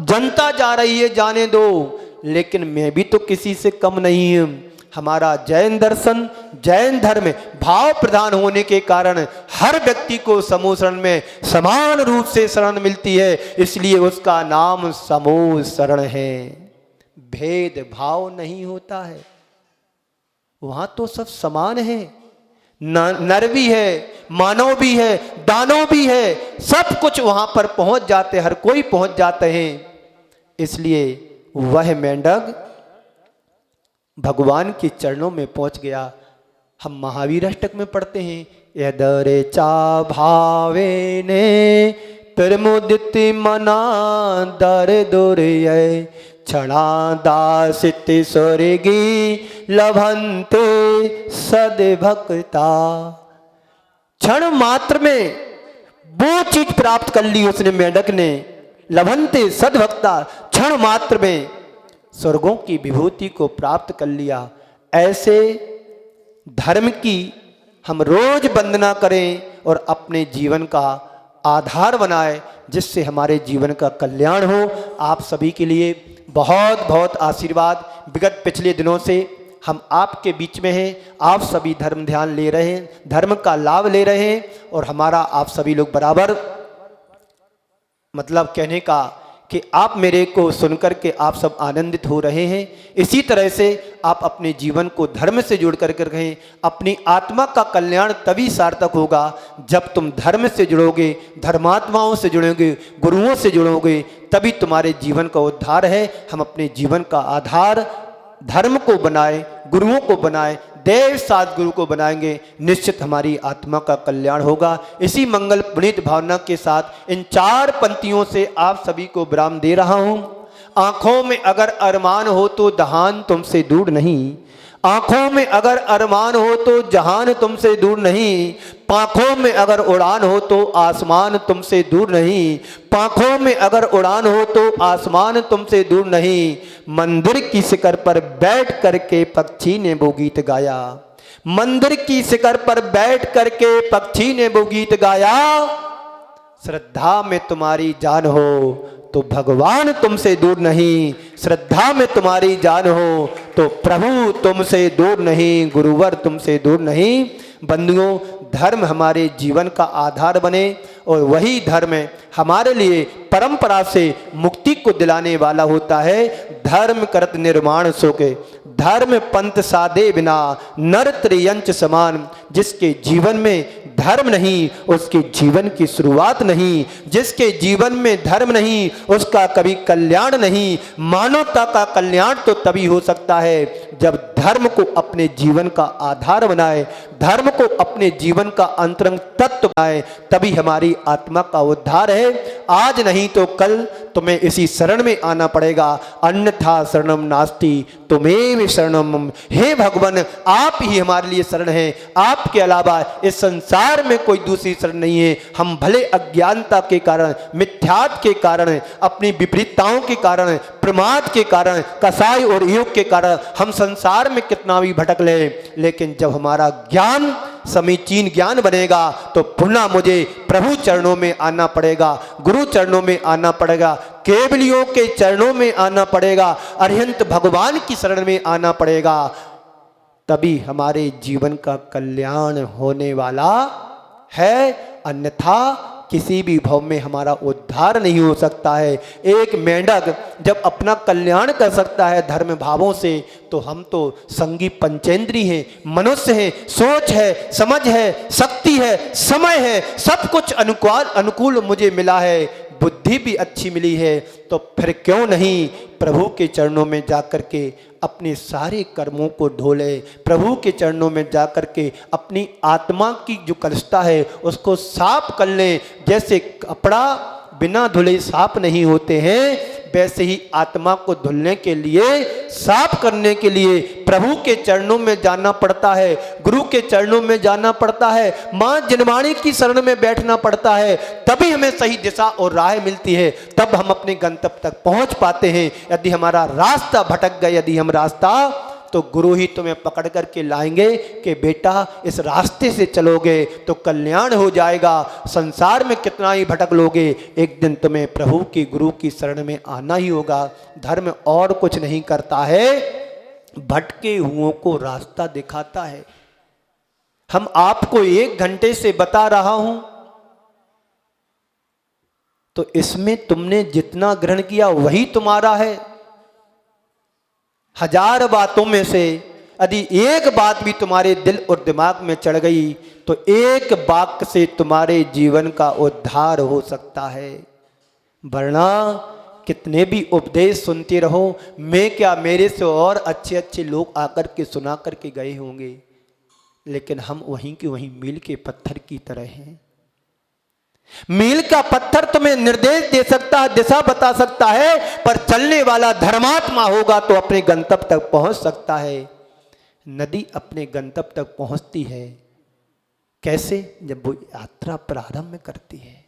जनता जा रही है जाने दो, लेकिन मैं भी तो किसी से कम नहीं हूं। हमारा जैन दर्शन जैन धर्म भाव प्रधान होने के कारण हर व्यक्ति को समूह शरण में समान रूप से शरण मिलती है, इसलिए उसका नाम समूह शरण है। भेद भाव नहीं होता है, वहां तो सब समान है। नर भी है, मानव भी है, दानव भी है, सब कुछ वहां पर पहुंच जाते, हर कोई पहुंच जाते हैं। इसलिए वह मेंढक भगवान के चरणों में पहुंच गया। हम महावीर अष्टक में पढ़ते हैं, यदरे चा भावे ने प्रमुदित मना दर दुर्य क्षणा दासित स्वर्गी लभंते सद्भक्ता। क्षण मात्र में वो चीज प्राप्त कर ली उसने, मेंढक ने, लभंते सद्भक्ता, क्षण मात्र में स्वर्गों की विभूति को प्राप्त कर लिया। ऐसे धर्म की हम रोज वंदना करें और अपने जीवन का आधार बनाए, जिससे हमारे जीवन का कल्याण हो। आप सभी के लिए बहुत बहुत आशीर्वाद। विगत पिछले दिनों से हम आपके बीच में हैं, आप सभी धर्म ध्यान ले रहे हैं, धर्म का लाभ ले रहे हैं, और हमारा आप सभी लोग बराबर, मतलब कहने का कि आप मेरे को सुनकर के आप सब आनंदित हो रहे हैं। इसी तरह से आप अपने जीवन को धर्म से जोड़ कर रहें। अपनी आत्मा का कल्याण तभी सार्थक होगा जब तुम धर्म से जुड़ोगे, धर्मात्माओं से जुड़ोगे, गुरुओं से जुड़ोगे, तभी तुम्हारे जीवन का उद्धार है। हम अपने जीवन का आधार धर्म को बनाए, गुरुओं को बनाए, देव साथ गुरु को बनाएंगे, निश्चित हमारी आत्मा का कल्याण होगा। इसी मंगल पुनीत भावना के साथ इन 4 पंक्तियों से आप सभी को विराम दे रहा हूं। आंखों में अगर अरमान हो तो जहान तुमसे दूर नहीं, आंखों में अगर अरमान हो तो जहान तुमसे दूर नहीं, पांखों में अगर उड़ान हो तो आसमान तुमसे दूर नहीं, पांखों में अगर उड़ान हो तो आसमान तुमसे दूर नहीं। मंदिर की शिखर पर बैठ करके पक्षी ने वो गीत गाया, मंदिर की शिखर पर बैठ करके पक्षी ने वो गीत गाया। श्रद्धा में तुम्हारी जान हो तो भगवान तुमसे दूर नहीं, श्रद्धा में तुम्हारी जान हो तो प्रभु तुमसे दूर नहीं, गुरुवर तुमसे दूर नहीं। बंधुओं, धर्म हमारे जीवन का आधार बने और वही धर्म हमारे लिए परंपरा से मुक्ति को दिलाने वाला होता है। धर्म करत निर्माण सोके, धर्म पंथ साधे बिना नर त्रियंच समान। जिसके जीवन में धर्म नहीं उसके जीवन की शुरुआत नहीं, जिसके जीवन में धर्म नहीं उसका कभी कल्याण नहीं। मानवता का कल्याण तो तभी हो सकता है जब धर्म को अपने जीवन का आधार बनाए, धर्म को अपने जीवन का अंतरंग तत्व बनाए, तभी हमारी आत्मा का उद्धार है। आज नहीं तो कल तुम्हें इसी शरण में आना पड़ेगा, अन्यथा शरणम नास्ति तुमेव शरणम मम। हे भगवान, आप ही हमारे लिए शरण हैं, आपके अलावा इस संसार में कोई दूसरी शरण नहीं है। हम भले अज्ञानता के कारण, मिथ्यात के कारण, अपनी विपरीतताओं के कारण, प्रमाद के कारण, कसाई और योग के कारण हम संसार में कितना भी भटक ले, लेकिन जब हमारा ज्ञान समीचीन ज्ञान बनेगा तो पुनः मुझे प्रभु चरणों में आना पड़ेगा, गुरु चरणों में आना पड़ेगा, केवलियों के चरणों में आना पड़ेगा, अरिहंत भगवान की शरण में आना पड़ेगा। तभी हमारे जीवन का कल्याण होने वाला है, अन्यथा किसी भी भाव में हमारा उद्धार नहीं हो सकता है। एक मेंढक जब अपना कल्याण कर सकता है धर्म भावों से, तो हम तो संगी पंचेंद्री हैं, मनुष्य हैं, सोच है, समझ है, शक्ति है, समय है, सब कुछ अनुकूल मुझे मिला है, बुद्धि भी अच्छी मिली है, तो फिर क्यों नहीं प्रभु के चरणों में जाकर के अपने सारे कर्मों को धो ले, प्रभु के चरणों में जाकर के अपनी आत्मा की जो कलुषता है उसको साफ कर ले। जैसे कपड़ा बिना धुले साफ नहीं होते हैं, वैसे ही आत्मा को धुलने के लिए, साफ करने के लिए प्रभु के चरणों में जाना पड़ता है, गुरु के चरणों में जाना पड़ता है, माँ जिनवाणी की शरण में बैठना पड़ता है, तभी हमें सही दिशा और राह मिलती है, तब हम अपने गंतव्य तक पहुंच पाते हैं। यदि हमारा रास्ता भटक गया, यदि हम रास्ता, तो गुरु ही तुम्हें पकड़ करके लाएंगे कि बेटा इस रास्ते से चलोगे तो कल्याण हो जाएगा। संसार में कितना ही भटक लोगे, एक दिन तुम्हें प्रभु की, गुरु की शरण में आना ही होगा। धर्म और कुछ नहीं करता है, भटके हुओं को रास्ता दिखाता है। हम आपको 1 घंटे से बता रहा हूं, तो इसमें तुमने जितना ग्रहण किया वही तुम्हारा है। 1000 बातों में से यदि एक बात भी तुम्हारे दिल और दिमाग में चढ़ गई तो एक वाक्य से तुम्हारे जीवन का उद्धार हो सकता है। वरना कितने भी उपदेश सुनते रहो, मैं क्या, मेरे से और अच्छे अच्छे लोग आकर के सुना करके गए होंगे, लेकिन हम वहीं के वहीं मील के पत्थर की तरह हैं। मील का पत्थर तुम्हें निर्देश दे सकता है, दिशा बता सकता है, पर चलने वाला धर्मात्मा होगा तो अपने गंतव्य तक पहुंच सकता है। नदी अपने गंतव्य तक पहुंचती है कैसे? जब वो यात्रा प्रारंभ करती है।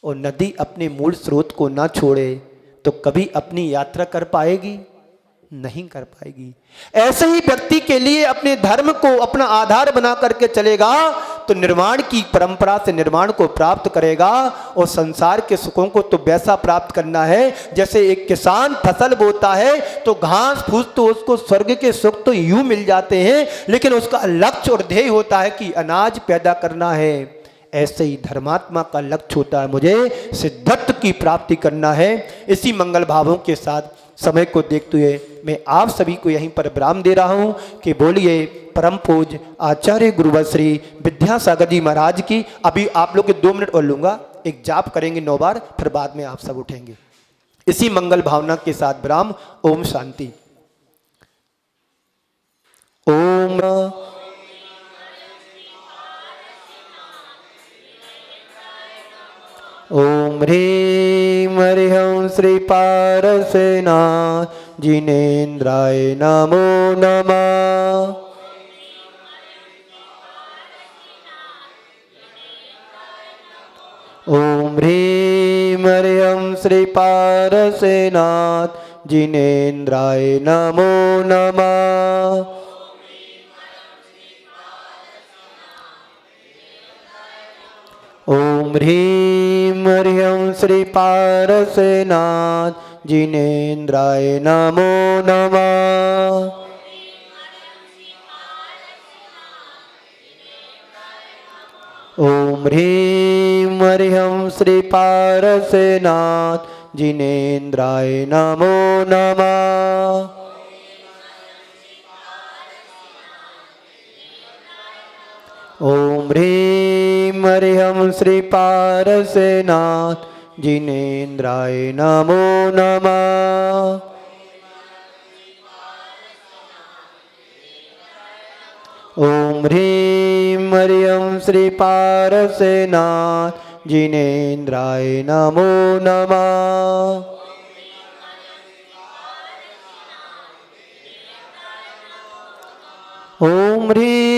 और नदी अपने मूल स्रोत को ना छोड़े तो कभी अपनी यात्रा कर पाएगी? नहीं कर पाएगी। ऐसे ही व्यक्ति के लिए अपने धर्म को अपना आधार बना करके चलेगा तो निर्माण की परंपरा से निर्माण को प्राप्त करेगा। और संसार के सुखों को तो वैसा प्राप्त करना है जैसे एक किसान फसल बोता है तो घास फूस तो उसको स्वर्ग के सुख तो यूं मिल जाते हैं, लेकिन उसका लक्ष्य और ध्येय होता है कि अनाज पैदा करना है। ऐसे ही धर्मात्मा का लक्ष्य होता है, मुझे सिद्धत्व की प्राप्ति करना है। इसी मंगल भावों के साथ समय को देखते हुए मैं आप सभी को यहीं पर विराम दे रहा हूं कि बोलिए परम पूज्य आचार्य गुरुवर श्री विद्यासागर जी महाराज की। अभी आप लोग के 2 मिनट और लूंगा, एक जाप करेंगे 9 बार, फिर बाद में आप सब उठेंगे। इसी मंगल भावना के साथ विराम। ओम शांति। ओम ओम ह्रीं हरिं श्री पारसनाथ जिनेन्द्राय नमो नमः। ओम ह्रीं हरिं श्री पारसनाथ जिनेन्द्राय नमो नमः। ओम ह्रीं हरिं श्री पारसनाथ जिनेन्द्राय नमो नमः। ओम ह्रीं हरिं श्री पारसनाथ जिनेन्द्राय नमो नमः। ओम ह्रीं हरिं श्री पारसनाथ जिनेन्द्राय नमो नमः। ओम ह्रीं हरिं श्री पारसनाथ जिनेन्द्राय नमो नमः। ओम ह्रीं